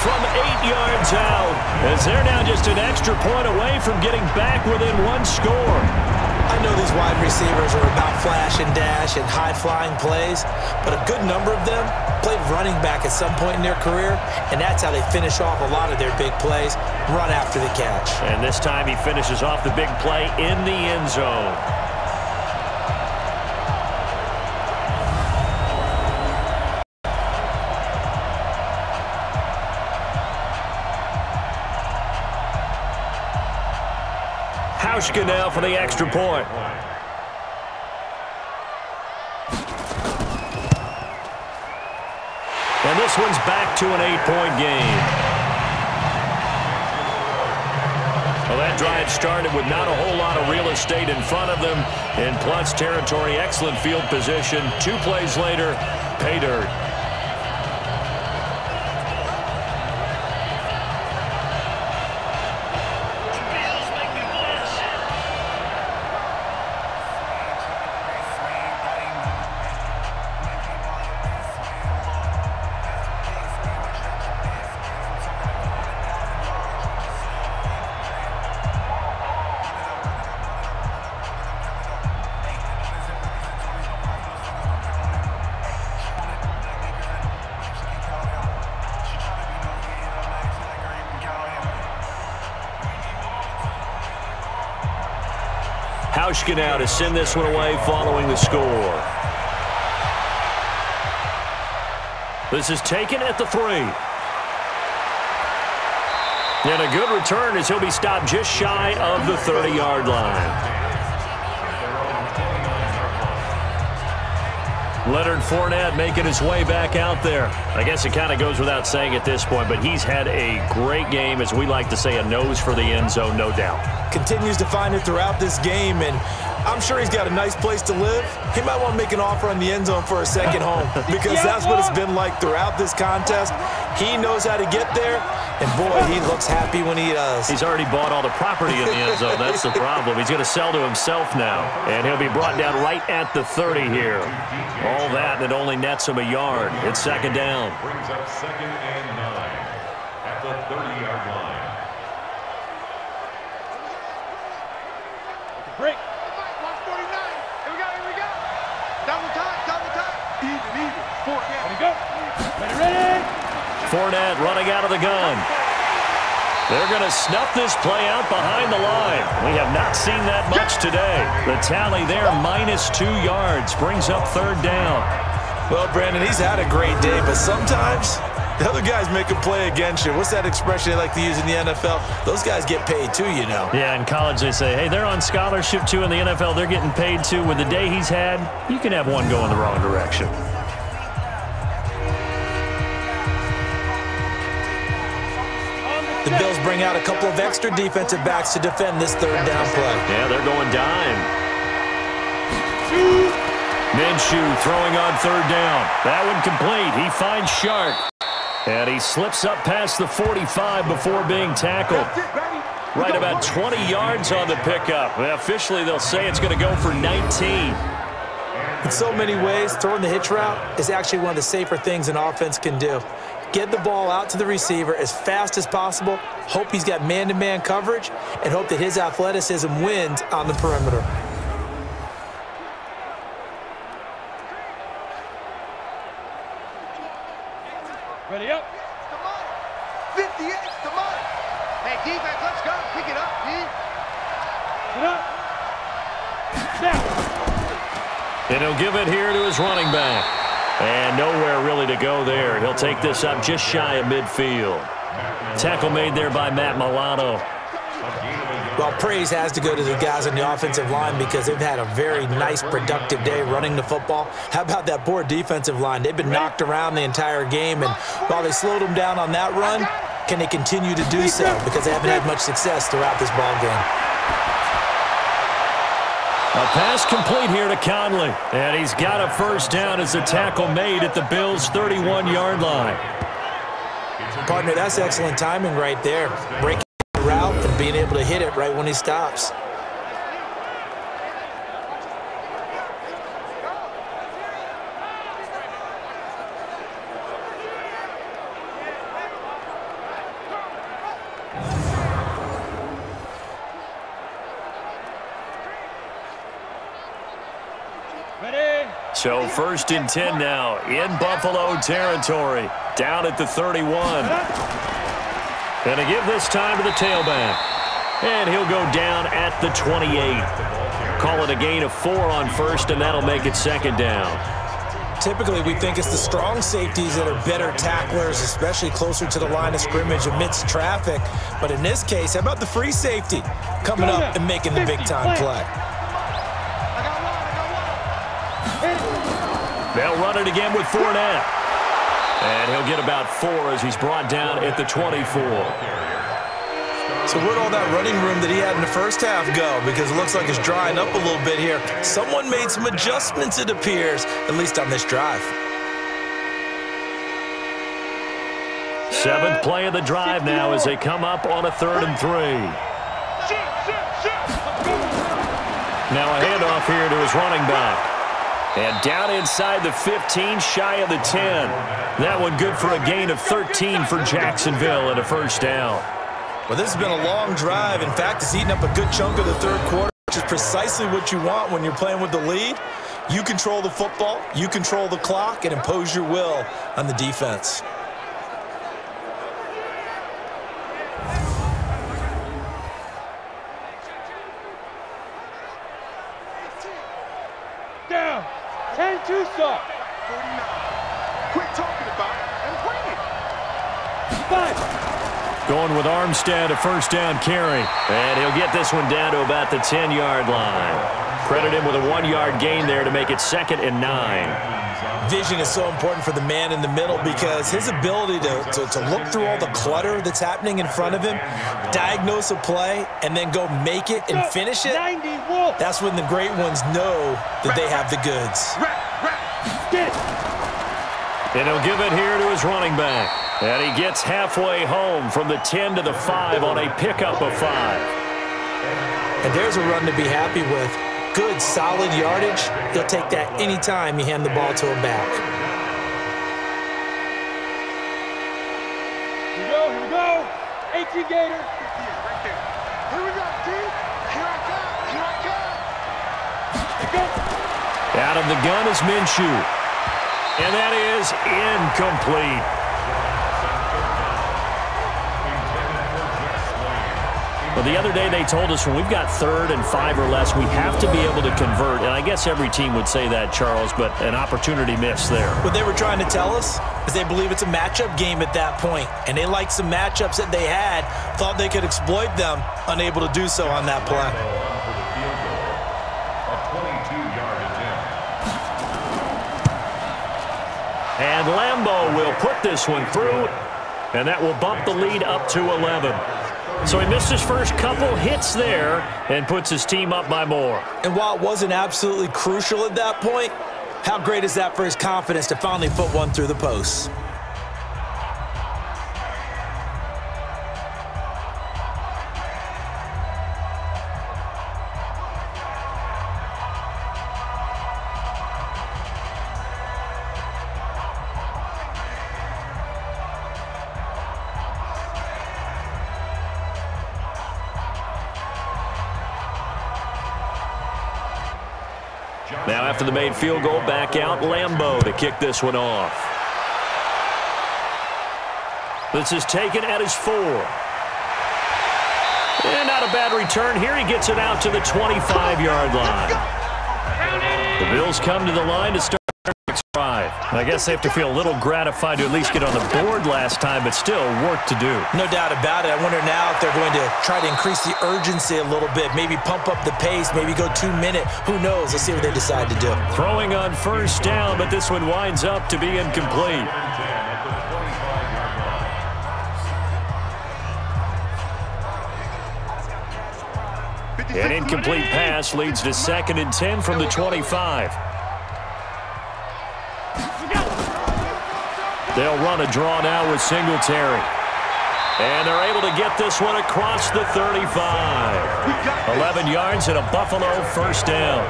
[SPEAKER 3] From 8 yards out, as they're now just an extra point away from getting back within 1 score.
[SPEAKER 4] I know these wide receivers are about flash and dash and high-flying plays, but a good number of them played running back at some point in their career, and that's how they finish off a lot of their big plays, run after the catch.
[SPEAKER 3] And this time he finishes off the big play in the end zone. Now for the extra point. And this one's back to an 8-point game. Well, that drive started with not a whole lot of real estate in front of them. In plus territory, excellent field position. 2 plays later, pay dirt. Now to send this one away following the score. This is taken at the 3. And a good return as he'll be stopped just shy of the 30-yard line. Leonard Fournette making his way back out there. I guess it kind of goes without saying at this point, but he's had a great game, as we like to say, a nose for the end zone, no doubt.
[SPEAKER 4] Continues to find it throughout this game, and I'm sure he's got a nice place to live. He might want to make an offer on the end zone for a second home because that's what it's been like throughout this contest. He knows how to get there, and boy, he looks happy when he does.
[SPEAKER 3] He's already bought all the property in the end zone. That's the problem. He's going to sell to himself now, and he'll be brought down right at the 30 here. All that, and it only nets him a yard. It's 2nd down.
[SPEAKER 6] Brings up 2nd and 9 at the 30-yard line.
[SPEAKER 5] Break. 149. Here we go. Double time. Even. Fournette. Here we go. Ready.
[SPEAKER 3] Fournette running out of the gun. They're going to snuff this play out behind the line. We have not seen that much today. The tally there, -2 yards, brings up 3rd down.
[SPEAKER 4] Well, Brandon, he's had a great day, but sometimes the other guys make a play against you. What's that expression they like to use in the NFL? Those guys get paid too, you know.
[SPEAKER 3] Yeah, in college they say, hey, they're on scholarship too. In the NFL, they're getting paid too. With the day he's had, you can have one go in the wrong direction.
[SPEAKER 4] The Bills bring out a couple of extra defensive backs to defend this 3rd down play.
[SPEAKER 3] Yeah, they're going dime. Minshew throwing on 3rd down. That one complete. He finds Sharp. And he slips up past the 45 before being tackled. Right about 20 yards on the pickup. Well, officially, they'll say it's going to go for 19.
[SPEAKER 4] In so many ways, throwing the hitch route is actually one of the safer things an offense can do. Get the ball out to the receiver as fast as possible, hope he's got man-to-man coverage, and hope that his athleticism wins on the perimeter.
[SPEAKER 5] Ready up. 58's the money. Hey, defense, let's go. Pick it up, D. Get up. Snap.
[SPEAKER 3] And he'll give it here to his running back. And nowhere really to go there. He'll take this up just shy of midfield. Tackle made there by Matt Milano.
[SPEAKER 4] Well, praise has to go to the guys on the offensive line because they've had a very nice, productive day running the football. How about that poor defensive line? They've been knocked around the entire game, and while they slowed them down on that run, can they continue to do so? Because they haven't had much success throughout this ball game.
[SPEAKER 3] A pass complete here to Conley. And he's got a first down as the tackle made at the Bills' 31-yard line.
[SPEAKER 4] Partner, that's excellent timing right there. Breaking the route and being able to hit it right when he stops.
[SPEAKER 3] So 1st and 10 now in Buffalo territory. Down at the 31. And a give this time to the tailback. And he'll go down at the 28. Call it a gain of 4 on 1st, and that'll make it 2nd down.
[SPEAKER 4] Typically, we think it's the strong safeties that are better tacklers, especially closer to the line of scrimmage amidst traffic. But in this case, how about the free safety coming up and making the big-time play?
[SPEAKER 3] They'll run it again with Fournette. And he'll get about 4 as he's brought down at the 24.
[SPEAKER 4] So where'd all that running room that he had in the first half go? Because it looks like it's drying up a little bit here. Someone made some adjustments, it appears, at least on this drive.
[SPEAKER 3] 7th play of the drive now as they come up on a 3rd and 3. Now a handoff here to his running back. And down inside the 15, shy of the 10. That one good for a gain of 13 for Jacksonville and a first down.
[SPEAKER 4] Well, this has been a long drive. In fact, it's eaten up a good chunk of the 3rd quarter, which is precisely what you want when you're playing with the lead. You control the football, you control the clock, and impose your will on the defense.
[SPEAKER 5] Down. 10-2 stop. 49. Quit talking about it and bring it. 5.
[SPEAKER 3] Going with Armstead, a first down carry. And he'll get this one down to about the 10-yard line. Credit him with a 1-yard gain there to make it 2nd and 9.
[SPEAKER 4] Vision is so important for the man in the middle because his ability to look through all the clutter that's happening in front of him, diagnose a play, and then go make it and finish it, that's when the great ones know that they have the goods.
[SPEAKER 3] And he'll give it here to his running back. And he gets halfway home from the 10 to the 5 on a pickup of 5.
[SPEAKER 4] And there's a run to be happy with. Good, solid yardage. He'll take that anytime you hand the ball to a back.
[SPEAKER 5] Here we go. 18 Gator. Right there. Here we go, D. Here I come.
[SPEAKER 3] Out of the gun is Minshew. And that is incomplete. Well, the other day they told us when we've got 3rd and 5 or less, we have to be able to convert. And I guess every team would say that, Charles, but an opportunity missed there.
[SPEAKER 4] What they were trying to tell us is they believe it's a matchup game at that point. And they liked some matchups that they had, thought they could exploit them, unable to do so on that play.
[SPEAKER 3] And Lambeau will put this one through, and that will bump the lead up to 11. So he missed his first couple hits there and puts his team up by more.
[SPEAKER 4] And while it wasn't absolutely crucial at that point, how great is that for his confidence to finally put one through the post?
[SPEAKER 3] Now after the made field goal, back out Lambeau to kick this one off. This is taken at his 4. And not a bad return here. He gets it out to the 25-yard line. The Bills come to the line to start their next drive. I guess they have to feel a little gratified to at least get on the board last time, but still work to do.
[SPEAKER 4] No doubt about it. I wonder now if they're going to try to increase the urgency a little bit, maybe pump up the pace, maybe go 2 minute. Who knows? Let's see what they decide to do.
[SPEAKER 3] Throwing on first down, but this one winds up to be incomplete. An incomplete pass leads to 2nd and 10 from the 25. They'll run a draw now with Singletary. And they're able to get this one across the 35. 11 yards and a Buffalo first down.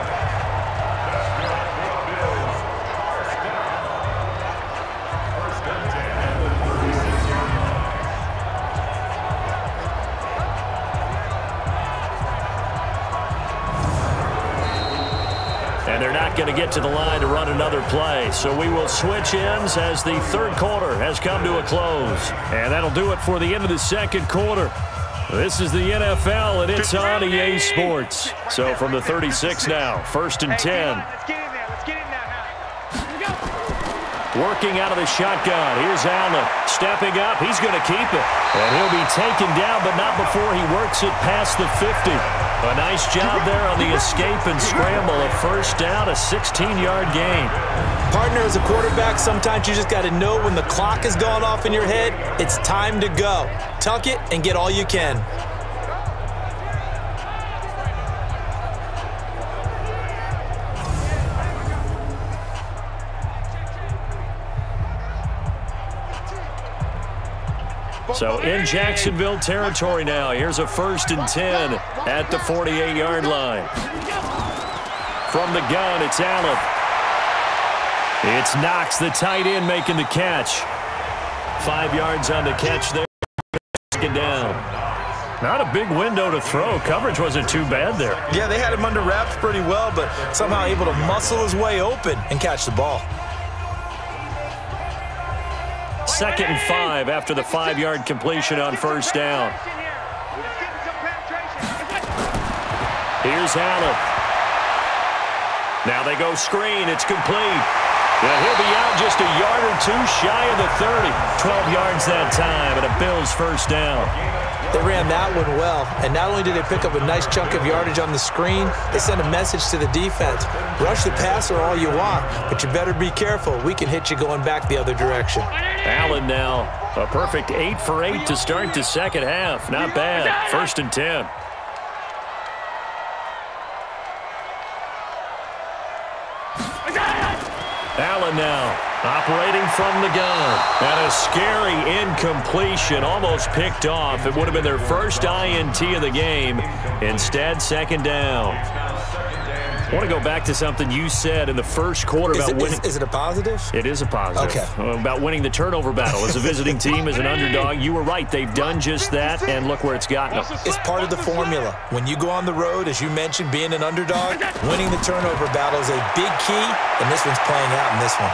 [SPEAKER 3] And they're not going to get to the line to run another play. So we will switch ends as the third quarter has come to a close. And that'll do it for the end of the second quarter. This is the NFL, and it's on EA Sports. So from the 36 now, 1st and 10.
[SPEAKER 5] Let's get in there. Let's get in there now. Here we go.
[SPEAKER 3] Working out of the shotgun. Here's Allen. Stepping up. He's going to keep it. And he'll be taken down, but not before he works it past the 50. A nice job there on the escape and scramble. A first down, a 16-yard gain.
[SPEAKER 4] Partner, as a quarterback, sometimes you just got to know when the clock is going off in your head, it's time to go. Tuck it and get all you can.
[SPEAKER 3] So in Jacksonville territory now. Here's a 1st and 10 at the 48-yard line. From the gun, it's Allen. It's Knox, the tight end, making the catch. 5 yards on the catch there. Second down. Not a big window to throw. Coverage wasn't too bad there.
[SPEAKER 4] Yeah, they had him under wraps pretty well, but somehow able to muscle his way open and catch the ball.
[SPEAKER 3] 2nd and 5 after the 5-yard completion on first down. Here's Allen. Now they go screen. It's complete. And he'll be out just a yard or two shy of the 30. 12 yards that time, and a Bills first down.
[SPEAKER 4] They ran that one well, and not only did they pick up a nice chunk of yardage on the screen, they sent a message to the defense. Rush the passer all you want, but you better be careful. We can hit you going back the other direction.
[SPEAKER 3] Allen now, a perfect 8 for 8 to start the second half. Not bad. 1st and 10. Allen now, operating from the gun. And a scary incompletion, almost picked off. It would have been their first INT of the game. Instead, 2nd down. I want to go back to something you said in the first quarter about winning.
[SPEAKER 4] Is it a positive?
[SPEAKER 3] It is a positive.
[SPEAKER 4] Okay.
[SPEAKER 3] About winning the turnover battle. As a visiting team, as an underdog, you were right. They've done just that, and look where it's gotten them.
[SPEAKER 4] It's part of the formula. When you go on the road, as you mentioned, being an underdog, winning the turnover battle is a big key, and this one's playing out in this one.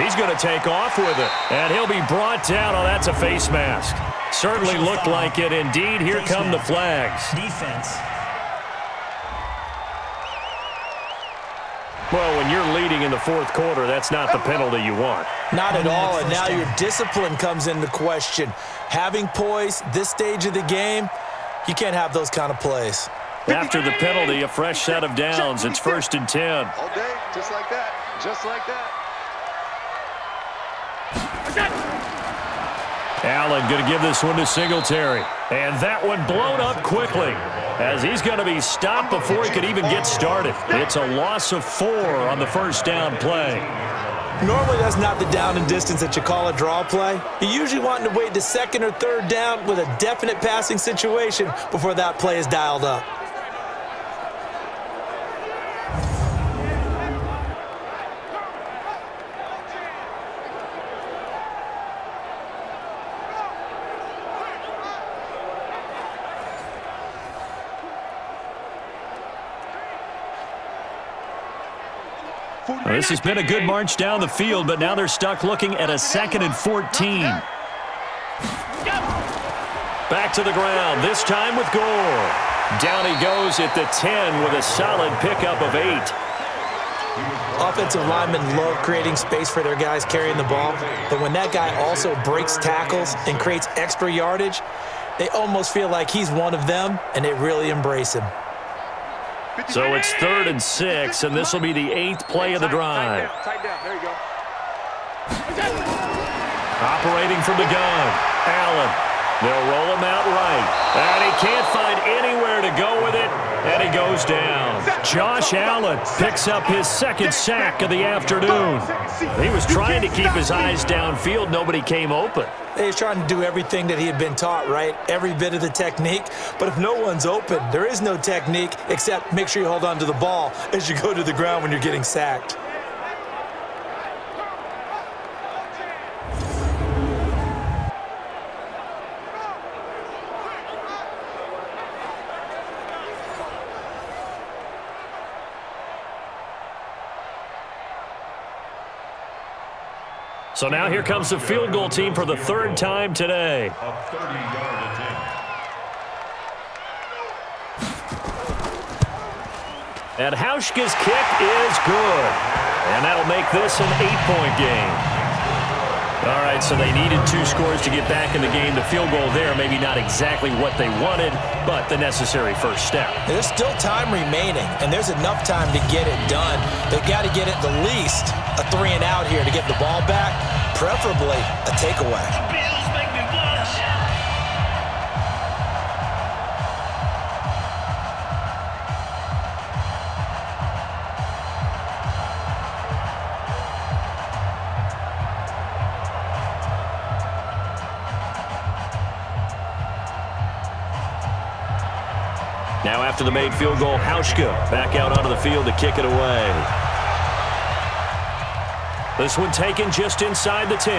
[SPEAKER 3] He's going to take off with it, and he'll be brought down. Oh, that's a face mask. Certainly looked like it. Indeed, here come the flags.
[SPEAKER 7] Defense.
[SPEAKER 3] Well, when you're leading in the fourth quarter, that's not the penalty you want.
[SPEAKER 4] Not at all, and now your discipline comes into question. Having poise this stage of the game, you can't have those kind of plays.
[SPEAKER 3] After the penalty, a fresh set of downs. It's 1st and 10.
[SPEAKER 5] All day, just like that. Just like that.
[SPEAKER 3] Allen going to give this one to Singletary. And that one blown up quickly, as he's going to be stopped before he could even get started. It's a loss of 4 on the first down play.
[SPEAKER 4] Normally, that's not the down and distance that you call a draw play. You're usually wanting to wait to 2nd or 3rd down with a definite passing situation before that play is dialed up.
[SPEAKER 3] Well, this has been a good march down the field, but now they're stuck looking at a 2nd and 14. Back to the ground, this time with Gore. Down he goes at the 10 with a solid pickup of 8.
[SPEAKER 4] Offensive linemen love creating space for their guys carrying the ball, but when that guy also breaks tackles and creates extra yardage, they almost feel like he's one of them, and they really embrace him.
[SPEAKER 3] So it's 3rd and 6, and this will be the 8th play of the drive.
[SPEAKER 5] Tight down. There you go.
[SPEAKER 3] Operating from the gun, Allen. They'll roll him out right, and he can't find anywhere to go with it, and he goes down. Josh Allen picks up his 2nd sack of the afternoon. He was trying to keep his eyes downfield. Nobody came open.
[SPEAKER 4] He was trying to do everything that he had been taught, right? Every bit of the technique. But if no one's open, there is no technique except make sure you hold on to the ball as you go to the ground when you're getting sacked.
[SPEAKER 3] So now here comes the field goal team for the 3rd time today.
[SPEAKER 6] A 30-yard attempt.
[SPEAKER 3] And Hauschka's kick is good. And that'll make this an 8-point game. All right, so they needed 2 scores to get back in the game. The field goal there, maybe not exactly what they wanted, but the necessary first step.
[SPEAKER 4] There's still time remaining, and there's enough time to get it done. They've got to get at the least a 3-and-out here to get the ball back, preferably a takeaway.
[SPEAKER 3] Now after the made field goal, Hauschka back out onto the field to kick it away. This one taken just inside the 10.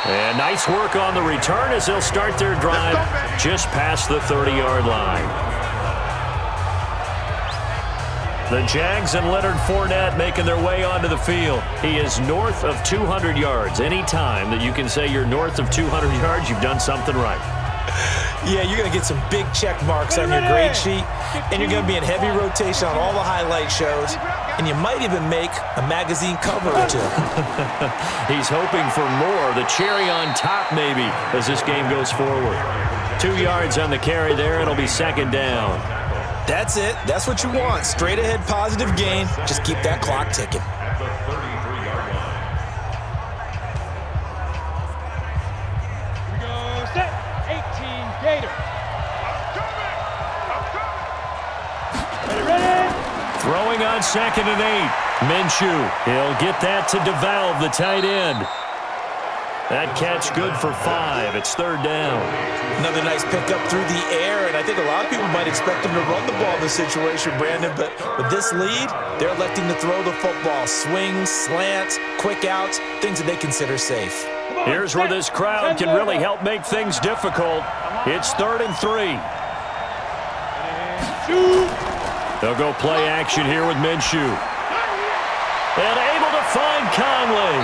[SPEAKER 3] And nice work on the return as they'll start their drive just past the 30-yard line. The Jags and Leonard Fournette making their way onto the field. He is north of 200 yards. Any time that you can say you're north of 200 yards, you've done something right.
[SPEAKER 4] Yeah, you're going to get some big check marks on your grade sheet, and you're going to be in heavy rotation on all the highlight shows, and you might even make a magazine cover or 2.
[SPEAKER 3] He's hoping for more, the cherry on top maybe, as this game goes forward. 2 yards on the carry there, and it'll be 2nd down.
[SPEAKER 4] That's it. That's what you want. Straight ahead positive gain. Just keep that clock ticking.
[SPEAKER 6] At the 33-yard line.
[SPEAKER 5] Here we go. Set. 18 Gator. Ready.
[SPEAKER 3] Throwing on 2nd and 8. Minshew, he'll get that to DeValve, the tight end. That catch good for 5. It's 3rd down.
[SPEAKER 4] Another nice pickup through the air, and I think a lot of people might expect him to run the ball in this situation, Brandon, but with this lead, they're electing to throw the football. Swings, slants, quick outs, things that they consider safe.
[SPEAKER 3] Here's where this crowd can really help make things difficult. It's 3rd and 3. They'll go play action here with Minshew. And able to find Conley.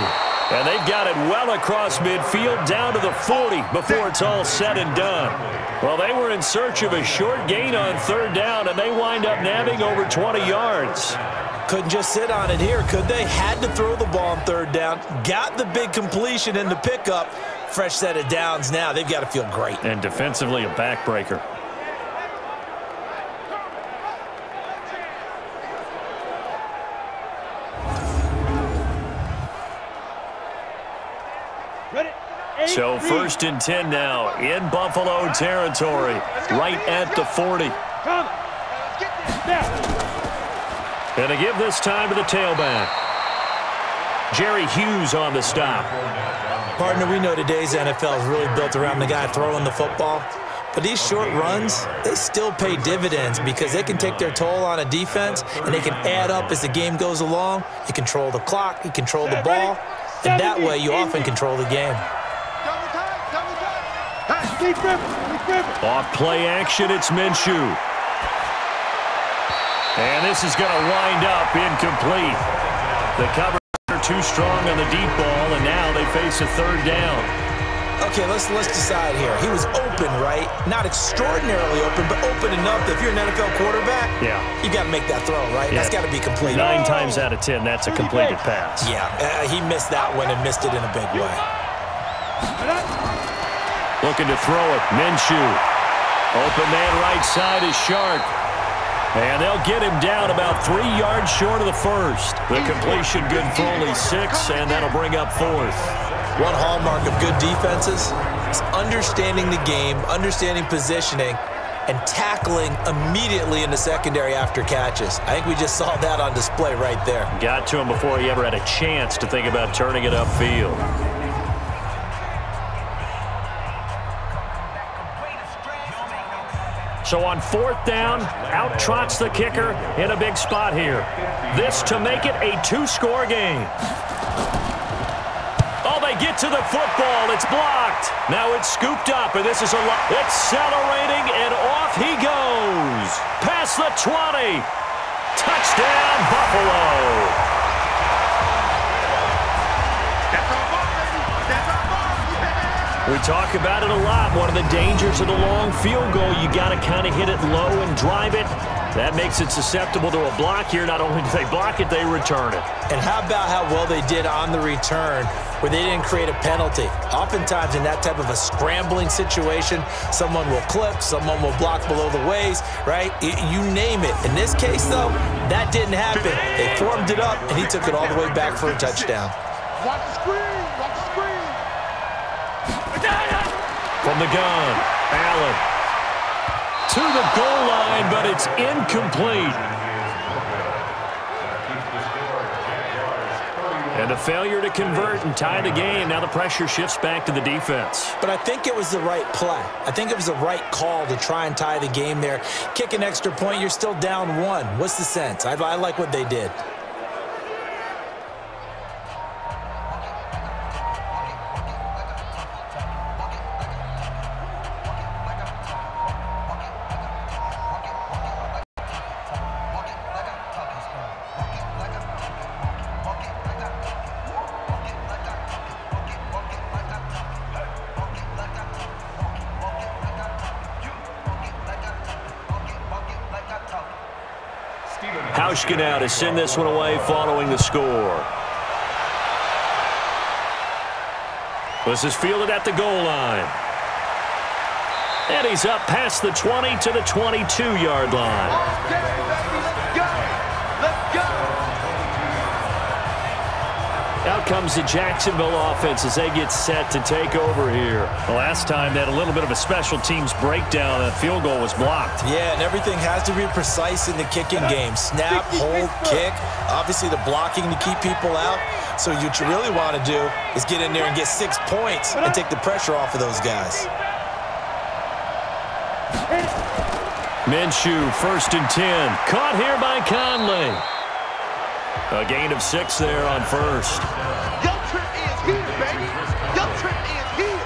[SPEAKER 3] And they've got it well across midfield down to the 40 before it's all said and done. Well, they were in search of a short gain on 3rd down, and they wind up nabbing over 20 yards.
[SPEAKER 4] Couldn't just sit on it here, could they? Had to throw the ball on 3rd down. Got the big completion in the pickup. Fresh set of downs now. They've got to feel great.
[SPEAKER 3] And defensively, a backbreaker. So 1st and 10 now in Buffalo territory, right at the 40. And to give this time to the tailback. Jerry Hughes on the stop.
[SPEAKER 4] Partner, we know today's NFL is really built around the guy throwing the football. But these short runs, they still pay dividends because they can take their toll on a defense, and they can add up as the game goes along. You control the clock, you control the ball, and that way you often control the game.
[SPEAKER 3] Off play action, it's Minshew. And this is going to wind up incomplete. The covers are too strong on the deep ball, and now they face a 3rd down.
[SPEAKER 4] Okay, let's decide here. He was open, right? Not extraordinarily open, but open enough that if you're an NFL quarterback, you got to make that throw, right?
[SPEAKER 3] Yeah.
[SPEAKER 4] That's got to be completed.
[SPEAKER 3] 9 times out of 10, that's a completed pass.
[SPEAKER 4] Yeah, he missed that one and missed it in a big way.
[SPEAKER 3] Looking to throw it. Minshew. Open man right side is Shark. And they'll get him down about 3 yards short of the first. The completion good for only 6, and that'll bring up 4th.
[SPEAKER 4] One hallmark of good defenses is understanding the game, understanding positioning, and tackling immediately in the secondary after catches. I think we just saw that on display right there.
[SPEAKER 3] Got to him before he ever had a chance to think about turning it upfield. So on 4th down, out trots the kicker in a big spot here. This to make it a 2-score game. Oh, they get to the football. It's blocked. Now it's scooped up, and this is accelerating, and off he goes. Past the 20. Touchdown, Buffalo. We talk about it a lot. One of the dangers of the long field goal, you got to kind of hit it low and drive it. That makes it susceptible to a block here. Not only do they block it, they return it.
[SPEAKER 4] And how about how well they did on the return where they didn't create a penalty? Oftentimes in that type of a scrambling situation, someone will clip, someone will block below the waist, right? You name it. In this case, though, that didn't happen. They formed it up, and he took it all the way back for a touchdown.
[SPEAKER 5] Watch the screen! Watch the screen!
[SPEAKER 3] From the gun, Allen. To the goal line, but it's incomplete. And a failure to convert and tie the game. Now the pressure shifts back to the defense.
[SPEAKER 4] But I think it was the right play. I think it was the right call to try and tie the game there. Kick an extra point, you're still down 1. What's the sense? I like what they did.
[SPEAKER 3] Now to send this one away following the score. This is fielded at the goal line. And he's up past the 20 to the 22-yard line. Out comes the Jacksonville offense as they get set to take over here. The last time they had a little bit of a special teams breakdown. That field goal was blocked.
[SPEAKER 4] Yeah, and everything has to be precise in the kicking game. Snap, hold, kick. Obviously the blocking to keep people out. So what you really want to do is get in there and get 6 points and take the pressure off of those guys.
[SPEAKER 3] Minshew, 1st and 10. Caught here by Conley. A gain of 6 there on 1st.
[SPEAKER 5] Your trip is here, baby. Your trip is here.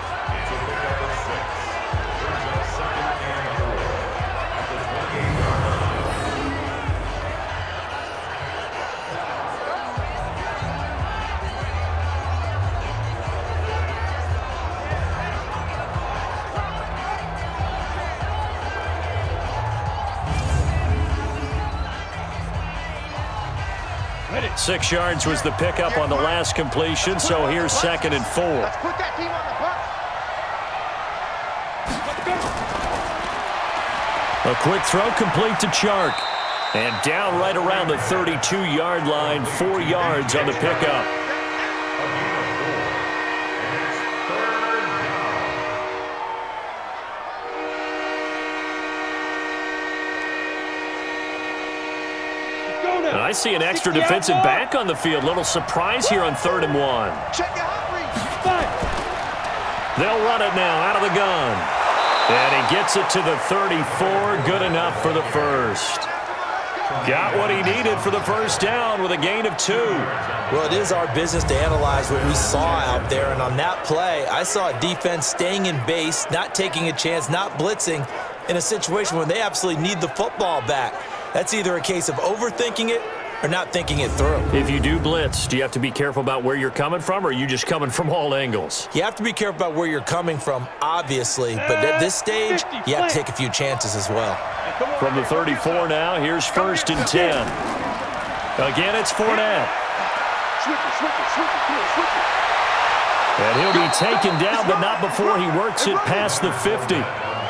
[SPEAKER 3] Ready. 6 yards was the pickup on the last completion, so here's 2nd and 4.
[SPEAKER 5] Let's put that team on the bus.
[SPEAKER 3] A quick throw complete to Chark. And down right around the 32-yard line, 4 yards on the pickup. And I see an extra defensive back on the field. Little surprise here on 3rd and 1. They'll run it now out of the gun. And he gets it to the 34. Good enough for the first. Got what he needed for the first down with a gain of 2.
[SPEAKER 4] Well, it is our business to analyze what we saw out there. And on that play, I saw a defense staying in base, not taking a chance, not blitzing in a situation where they absolutely need the football back. That's either a case of overthinking it or not thinking it through.
[SPEAKER 3] If you do blitz, do you have to be careful about where you're coming from, or are you just coming from all angles?
[SPEAKER 4] You have to be careful about where you're coming from, obviously, but at this stage, you have to take a few chances as well.
[SPEAKER 3] From the 34 now, here's 1st and 10. Again, it's Fournette. And he'll be taken down, but not before he works it past the 50.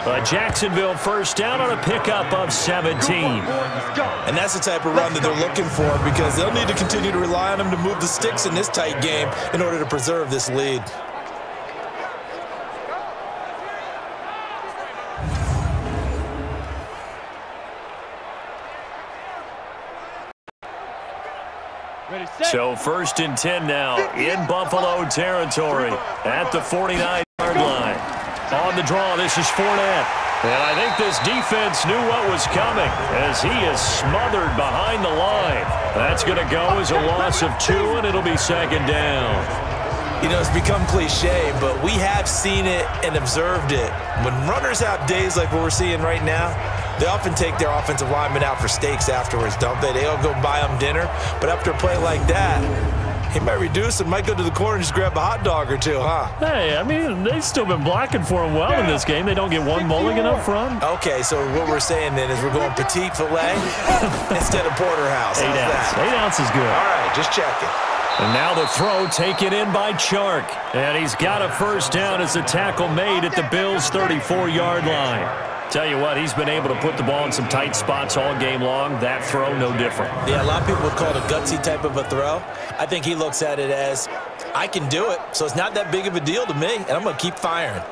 [SPEAKER 3] A Jacksonville first down on a pickup of 17.
[SPEAKER 4] And that's the type of run that they're looking for, because they'll need to continue to rely on him to move the sticks in this tight game in order to preserve this lead.
[SPEAKER 3] So 1st and 10 now in Buffalo territory at the 49-yard line. On the draw, this is Fournette. And I think this defense knew what was coming as he is smothered behind the line. That's going to go as a loss of 2, and it'll be 2nd down.
[SPEAKER 4] You know, it's become cliche, but we have seen it and observed it. When runners have days like what we're seeing right now, they often take their offensive linemen out for steaks afterwards, don't they? They all go buy them dinner. But after a play like that, he might reduce and might go to the corner and just grab a hot dog or two, huh?
[SPEAKER 3] Hey, I mean, they've still been blocking for him well in this game. They don't get one mulligan up front.
[SPEAKER 4] Okay, so what we're saying then is we're going petite filet instead of porterhouse.
[SPEAKER 3] 8 ounce. 8 ounce is good.
[SPEAKER 4] All right, just checking.
[SPEAKER 3] And now the throw taken in by Chark. And he's got a first down as the tackle made at the Bills' 34-yard line. Tell you what, he's been able to put the ball in some tight spots all game long. That throw, no different.
[SPEAKER 4] Yeah, a lot of people would call it a gutsy type of a throw. I think he looks at it as, I can do it, so it's not that big of a deal to me, and I'm going to keep firing.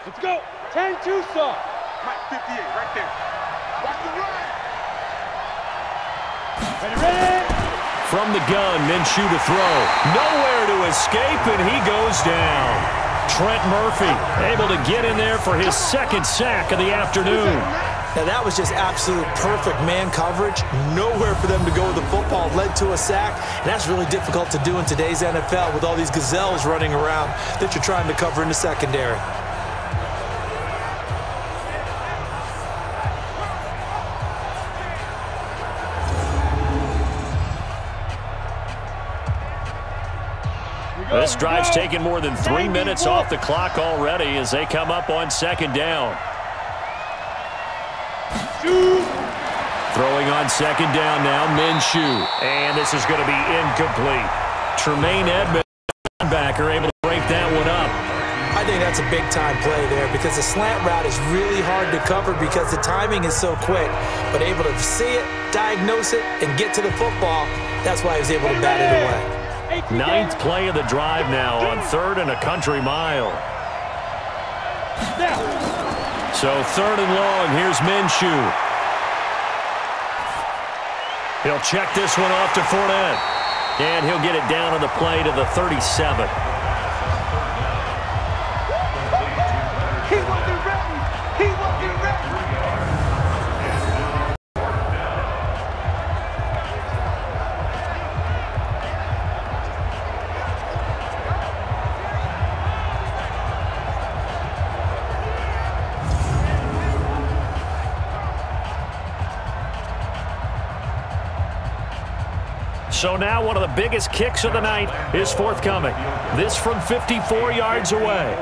[SPEAKER 5] Let's go. 10-2 saw. Mike 58 right there. Watch the run. Ready.
[SPEAKER 3] From the gun, Minshew to throw. Nowhere to escape, and he goes down. Trent Murphy able to get in there for his 2nd sack of the afternoon.
[SPEAKER 4] Now, that was just absolute perfect man coverage. Nowhere for them to go with the football. Led to a sack, and that's really difficult to do in today's NFL with all these gazelles running around that you're trying to cover in the secondary.
[SPEAKER 3] This drive's taken more than 3 minutes off the clock already as they come up on 2nd down. Throwing on 2nd down now, Minshew. And this is going to be incomplete. Tremaine Edmonds, linebacker, able to break that one up.
[SPEAKER 4] I think that's a big-time play there because the slant route is really hard to cover because the timing is so quick. But able to see it, diagnose it, and get to the football, that's why he was able to bat it away.
[SPEAKER 3] 9th play of the drive now on 3rd and a country mile. So 3rd and long, here's Minshew. He'll check this one off to Fournette. And he'll get it down on the play to the 37.
[SPEAKER 5] He wasn't ready. He wasn't ready.
[SPEAKER 3] So now one of the biggest kicks of the night is forthcoming. This from 54 yards away.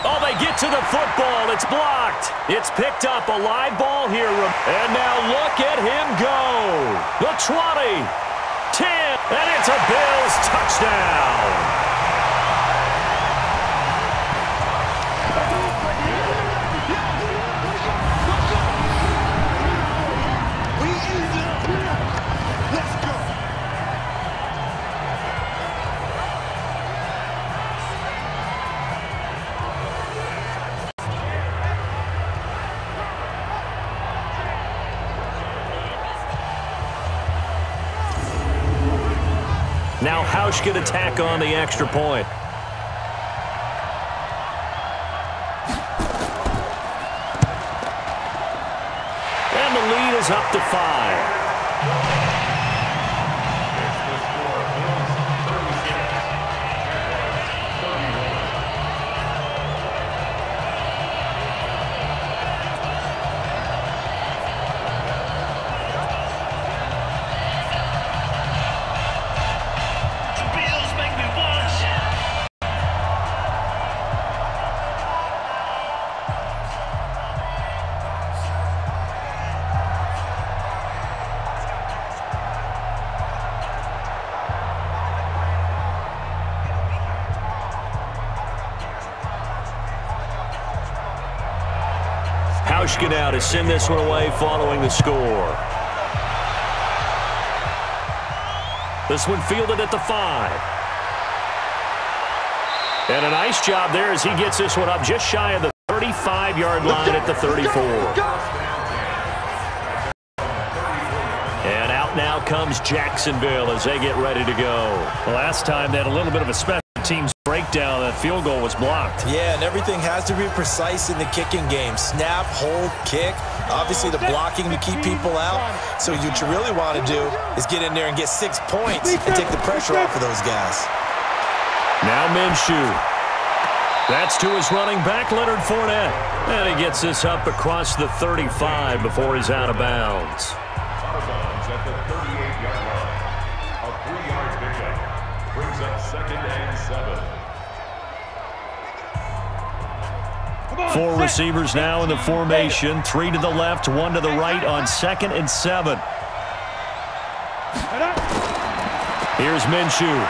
[SPEAKER 3] Oh, they get to the football. It's blocked. It's picked up. A live ball here. And now look at him go. The 20, 10, and it's a Bills touchdown. Now Hausch can attack on the extra point. Bills up to 5. Now to send this one away following the score. This one fielded at the 5. And a nice job there as he gets this one up just shy of the 35-yard line at the 34. And out now comes Jacksonville as they get ready to go. Last time they had a little bit of a special teams breakdown. That field goal was blocked.
[SPEAKER 4] Yeah, and everything has to be precise in the kicking game. Snap, hold, kick. Obviously the blocking to keep people out. So what you really want to do is get in there and get 6 points and take the pressure off of those guys.
[SPEAKER 3] Now Minshew. That's to his running back, Leonard Fournette. And he gets this up across the 35 before he's out of bounds.
[SPEAKER 6] Out of bounds at the 38-yard line. A 3-yard pickup brings up 2nd and 7.
[SPEAKER 3] 4 receivers now in the formation. 3 to the left, 1 to the right on 2nd and 7. Here's Minshew.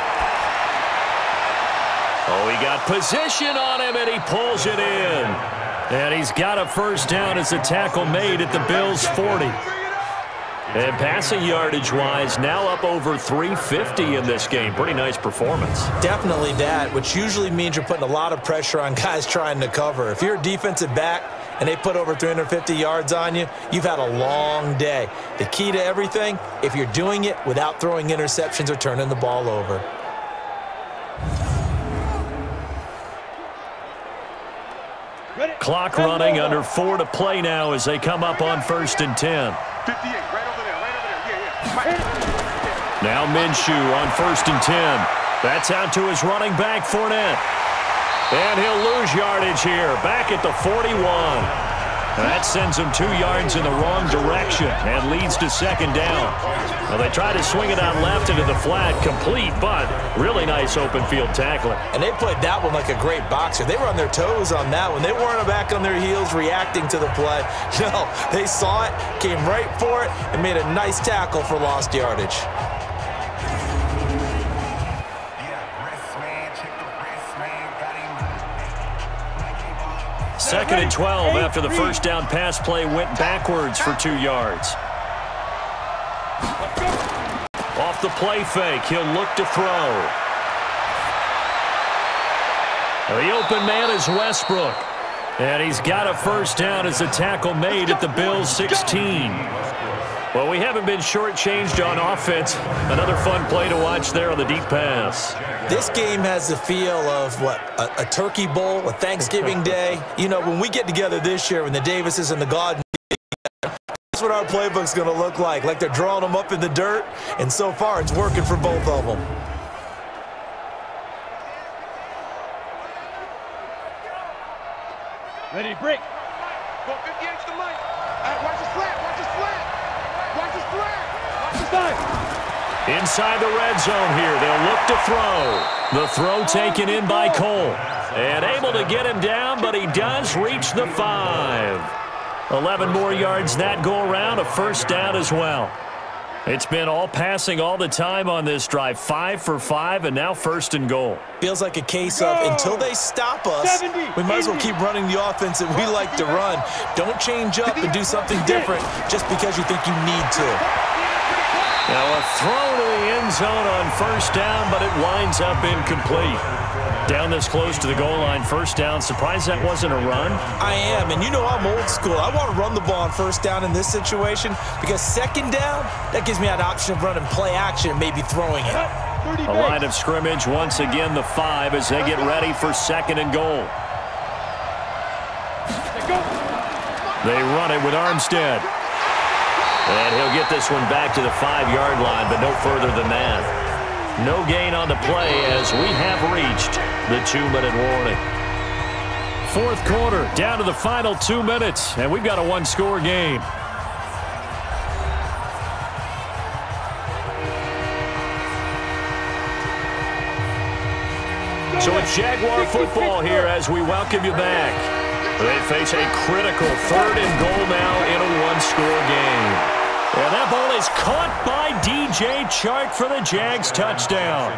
[SPEAKER 3] Oh, he got position on him, and he pulls it in. And he's got a first down as the tackle made at the Bills' 40. And passing yardage-wise, now up over 350 in this game. Pretty nice performance.
[SPEAKER 4] Definitely that, which usually means you're putting a lot of pressure on guys trying to cover. If you're a defensive back and they put over 350 yards on you, you've had a long day. The key to everything, if you're doing it without throwing interceptions or turning the ball over.
[SPEAKER 3] Clock running, under 4 to play now as they come up on 1st and 10.
[SPEAKER 5] 58, right over there, yeah.
[SPEAKER 3] Now Minshew on 1st and 10. That's out to his running back, Fournette. And he'll lose yardage here, back at the 41. That sends him 2 yards in the wrong direction and leads to 2nd down. Well, they try to swing it out left into the flat, complete, but really nice open field tackling.
[SPEAKER 4] And they played that one like a great boxer. They were on their toes on that one. They weren't back on their heels reacting to the play. No, they saw it, came right for it, and made a nice tackle for lost yardage.
[SPEAKER 3] Second and 12 after the first down pass play went backwards for 2 yards. Off the play fake, he'll look to throw. The open man is Westbrook. And he's got a first down as the tackle made at the Bills' 16. Well, we haven't been shortchanged on offense. Another fun play to watch there on the deep pass.
[SPEAKER 4] This game has the feel of, what, a turkey bowl, a Thanksgiving day. You know, when we get together this year, when the Davises and the Godwins, that's what our playbook's going to look like they're drawing them up in the dirt, and so far it's working for both of them.
[SPEAKER 5] Ready, break. Go 58 to the mic. Watch the slant, watch the slant. Watch the slant. Watch the slant.
[SPEAKER 3] Inside the red zone here, they'll look to throw. The throw taken in by Cole. And able to get him down, but he does reach the 5. 11 more yards that go around, a first down as well. It's been all passing all the time on this drive. 5 for 5, and now 1st and goal.
[SPEAKER 4] Feels like a case of until they stop us, we might as well keep running the offense that we like to run. Don't change up and do something different just because you think you need to.
[SPEAKER 3] Now a throw to the end zone on first down, but it winds up incomplete. Down this close to the goal line, first down. Surprised that wasn't a run?
[SPEAKER 4] I am, and you know I'm old school. I want to run the ball on first down in this situation because 2nd down, that gives me that option of running play action and maybe throwing it.
[SPEAKER 3] A line of scrimmage, once again the 5 as they get ready for 2nd and goal. They run it with Armstead. And he'll get this one back to the 5-yard line, but no further than that. No gain on the play as we have reached the 2-minute warning. Fourth quarter, down to the final 2 minutes, and we've got a one-score game. So it's Jaguar football here as we welcome you back. They face a critical 3rd and goal now in a one-score game. And that ball is caught by DJ Chark for the Jags touchdown.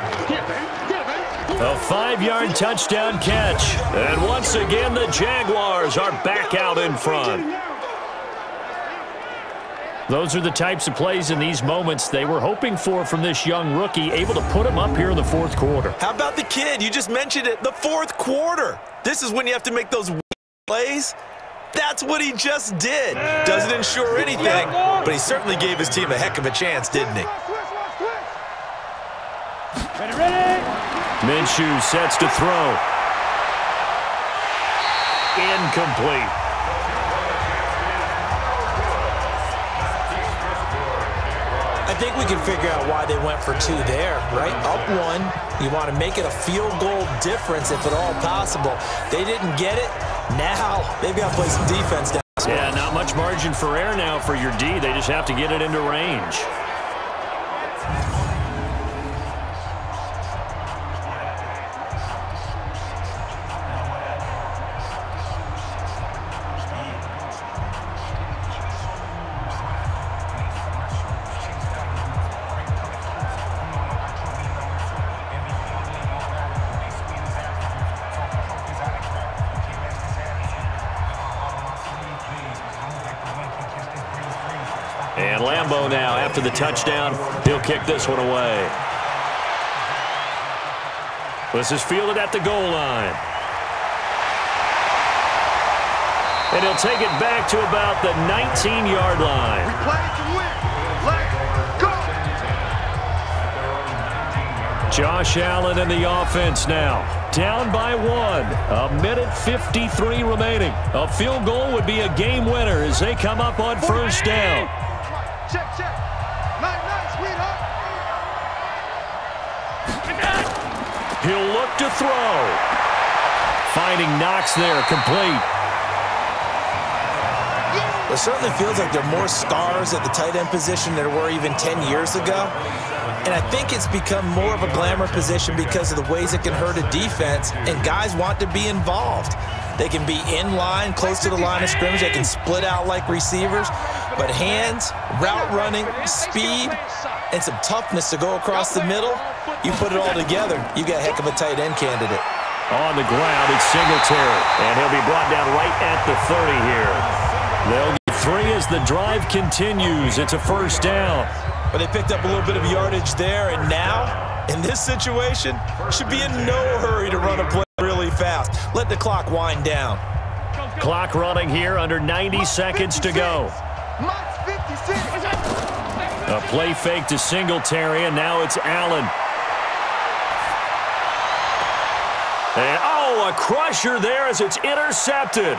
[SPEAKER 3] A 5-yard touchdown catch. And once again, the Jaguars are back out in front. Those are the types of plays in these moments they were hoping for from this young rookie, able to put him up here in the fourth quarter.
[SPEAKER 4] How about the kid? You just mentioned it, the fourth quarter. This is when you have to make those plays. That's what he just did. Doesn't ensure anything, but he certainly gave his team a heck of a chance, didn't he?
[SPEAKER 3] Minshew sets to throw. Incomplete.
[SPEAKER 7] I think we can figure out why they went for 2 there, right? Up 1, you want to make it a field goal difference if at all possible. They didn't get it. Now they've got to play some defense down.
[SPEAKER 3] Yeah, not much margin for error now for your D. They just have to get it into range. And Lambeau now, after the touchdown, he'll kick this one away. This is fielded at the goal line. And he'll take it back to about the 19-yard line.
[SPEAKER 5] We play to win. Let's go.
[SPEAKER 3] Josh Allen in the offense now. Down by 1. 1:53 remaining. A field goal would be a game winner as they come up on first down.
[SPEAKER 5] Check, check. Nice, sweetheart.
[SPEAKER 3] He'll look to throw. Finding Knox there, complete.
[SPEAKER 7] It certainly feels like there are more stars at the tight end position than there were even 10 years ago. And I think it's become more of a glamour position because of the ways it can hurt a defense, and guys want to be involved. They can be in line, close to the line of scrimmage. They can split out like receivers. But hands, route running, speed, and some toughness to go across the middle, you put it all together, you got a heck of a tight end candidate.
[SPEAKER 3] On the ground, it's Singletary, and he'll be brought down right at the 30 here. They'll get 3 as the drive continues. It's a first down.
[SPEAKER 7] But they picked up a little bit of yardage there, and now, in this situation, should be in no hurry to run a play really fast. Let the clock wind down.
[SPEAKER 3] Clock running here, under 90 seconds to go. A play fake to Singletary, and now it's Allen. And, oh, a crusher there as it's intercepted.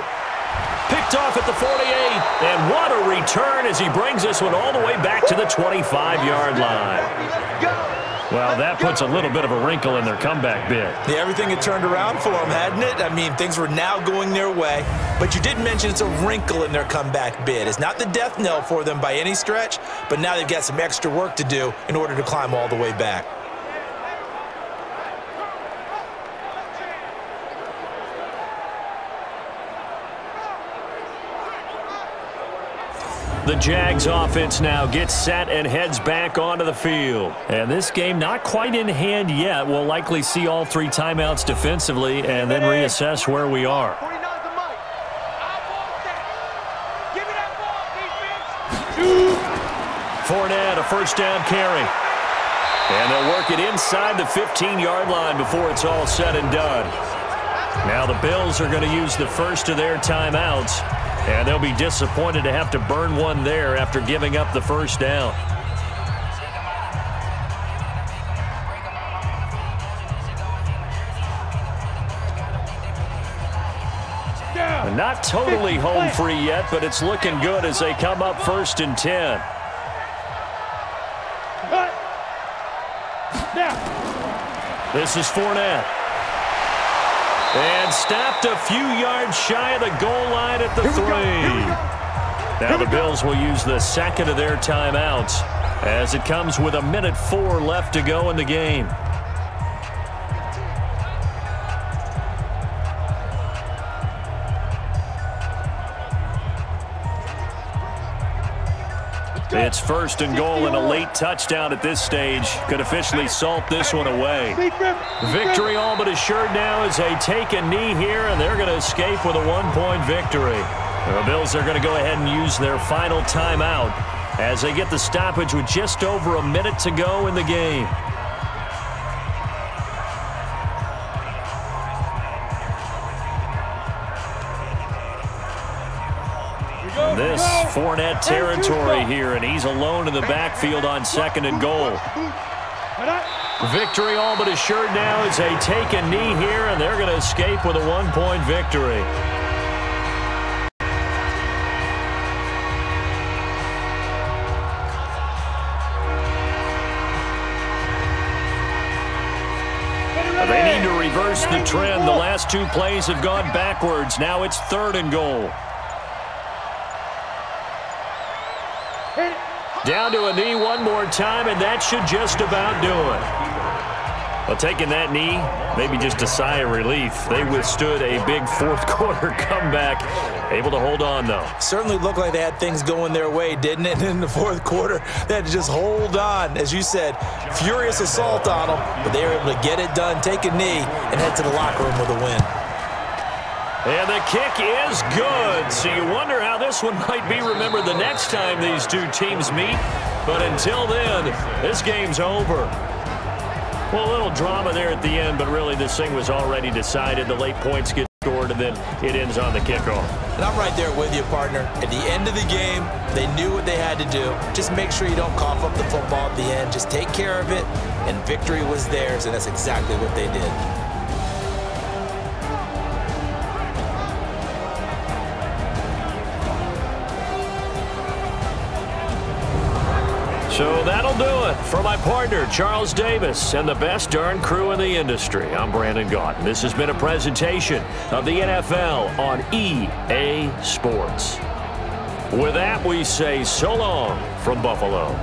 [SPEAKER 3] Picked off at the 48, and what a return as he brings this one all the way back to the 25-yard line. Well, that puts a little bit of a wrinkle in their comeback bid.
[SPEAKER 7] Yeah, everything had turned around for them, hadn't it? I mean, things were now going their way. But you did mention it's a wrinkle in their comeback bid. It's not the death knell for them by any stretch, but now they've got some extra work to do in order to climb all the way back.
[SPEAKER 3] The Jags offense now gets set and heads back onto the field. And this game not quite in hand yet. We'll likely see all 3 timeouts defensively and then reassess where we are. Fournette, a first down carry. And they'll work it inside the 15-yard line before it's all said and done. Now the Bills are going to use the first of their timeouts. And they'll be disappointed to have to burn one there after giving up the first down. Not totally home free yet, but it's looking good as they come up 1st and 10. This is Fournette. And stopped a few yards shy of the goal line at the 3. Now the Bills will use the second of their timeouts as it comes with 1:04 left to go in the game. It's 1st and goal, and a late touchdown at this stage could officially salt this one away. Victory all but assured now as they take a knee here, and they're going to escape with a 1-point victory. The Bills are going to go ahead and use their final timeout as they get the stoppage with just over a minute to go in the game. This Fournette territory here, and he's alone in the backfield on 2nd and goal. Victory all but assured now as they take a knee here, and they're going to escape with a 1-point victory. They need to reverse the trend. The last 2 plays have gone backwards. Now it's 3rd and goal. Down to a knee one more time, and that should just about do it. Well, taking that knee, maybe just a sigh of relief. They withstood a big 4th quarter comeback. Able to hold on, though.
[SPEAKER 7] Certainly looked like they had things going their way, didn't it? In the 4th quarter, they had to just hold on. As you said, furious assault on them, but they were able to get it done, take a knee, and head to the locker room with a win.
[SPEAKER 3] And the kick is good. So you wonder how this one might be remembered the next time these two teams meet. But until then, this game's over. Well, a little drama there at the end, but really this thing was already decided. The late points get scored, and then it ends on the kickoff.
[SPEAKER 7] And I'm right there with you, partner. At the end of the game, they knew what they had to do. Just make sure you don't cough up the football at the end. Just take care of it, and victory was theirs, and that's exactly what they did.
[SPEAKER 3] So that'll do it for my partner, Charles Davis, and the best darn crew in the industry. I'm Brandon Gaudin. This has been a presentation of the NFL on EA Sports. With that, we say so long from Buffalo.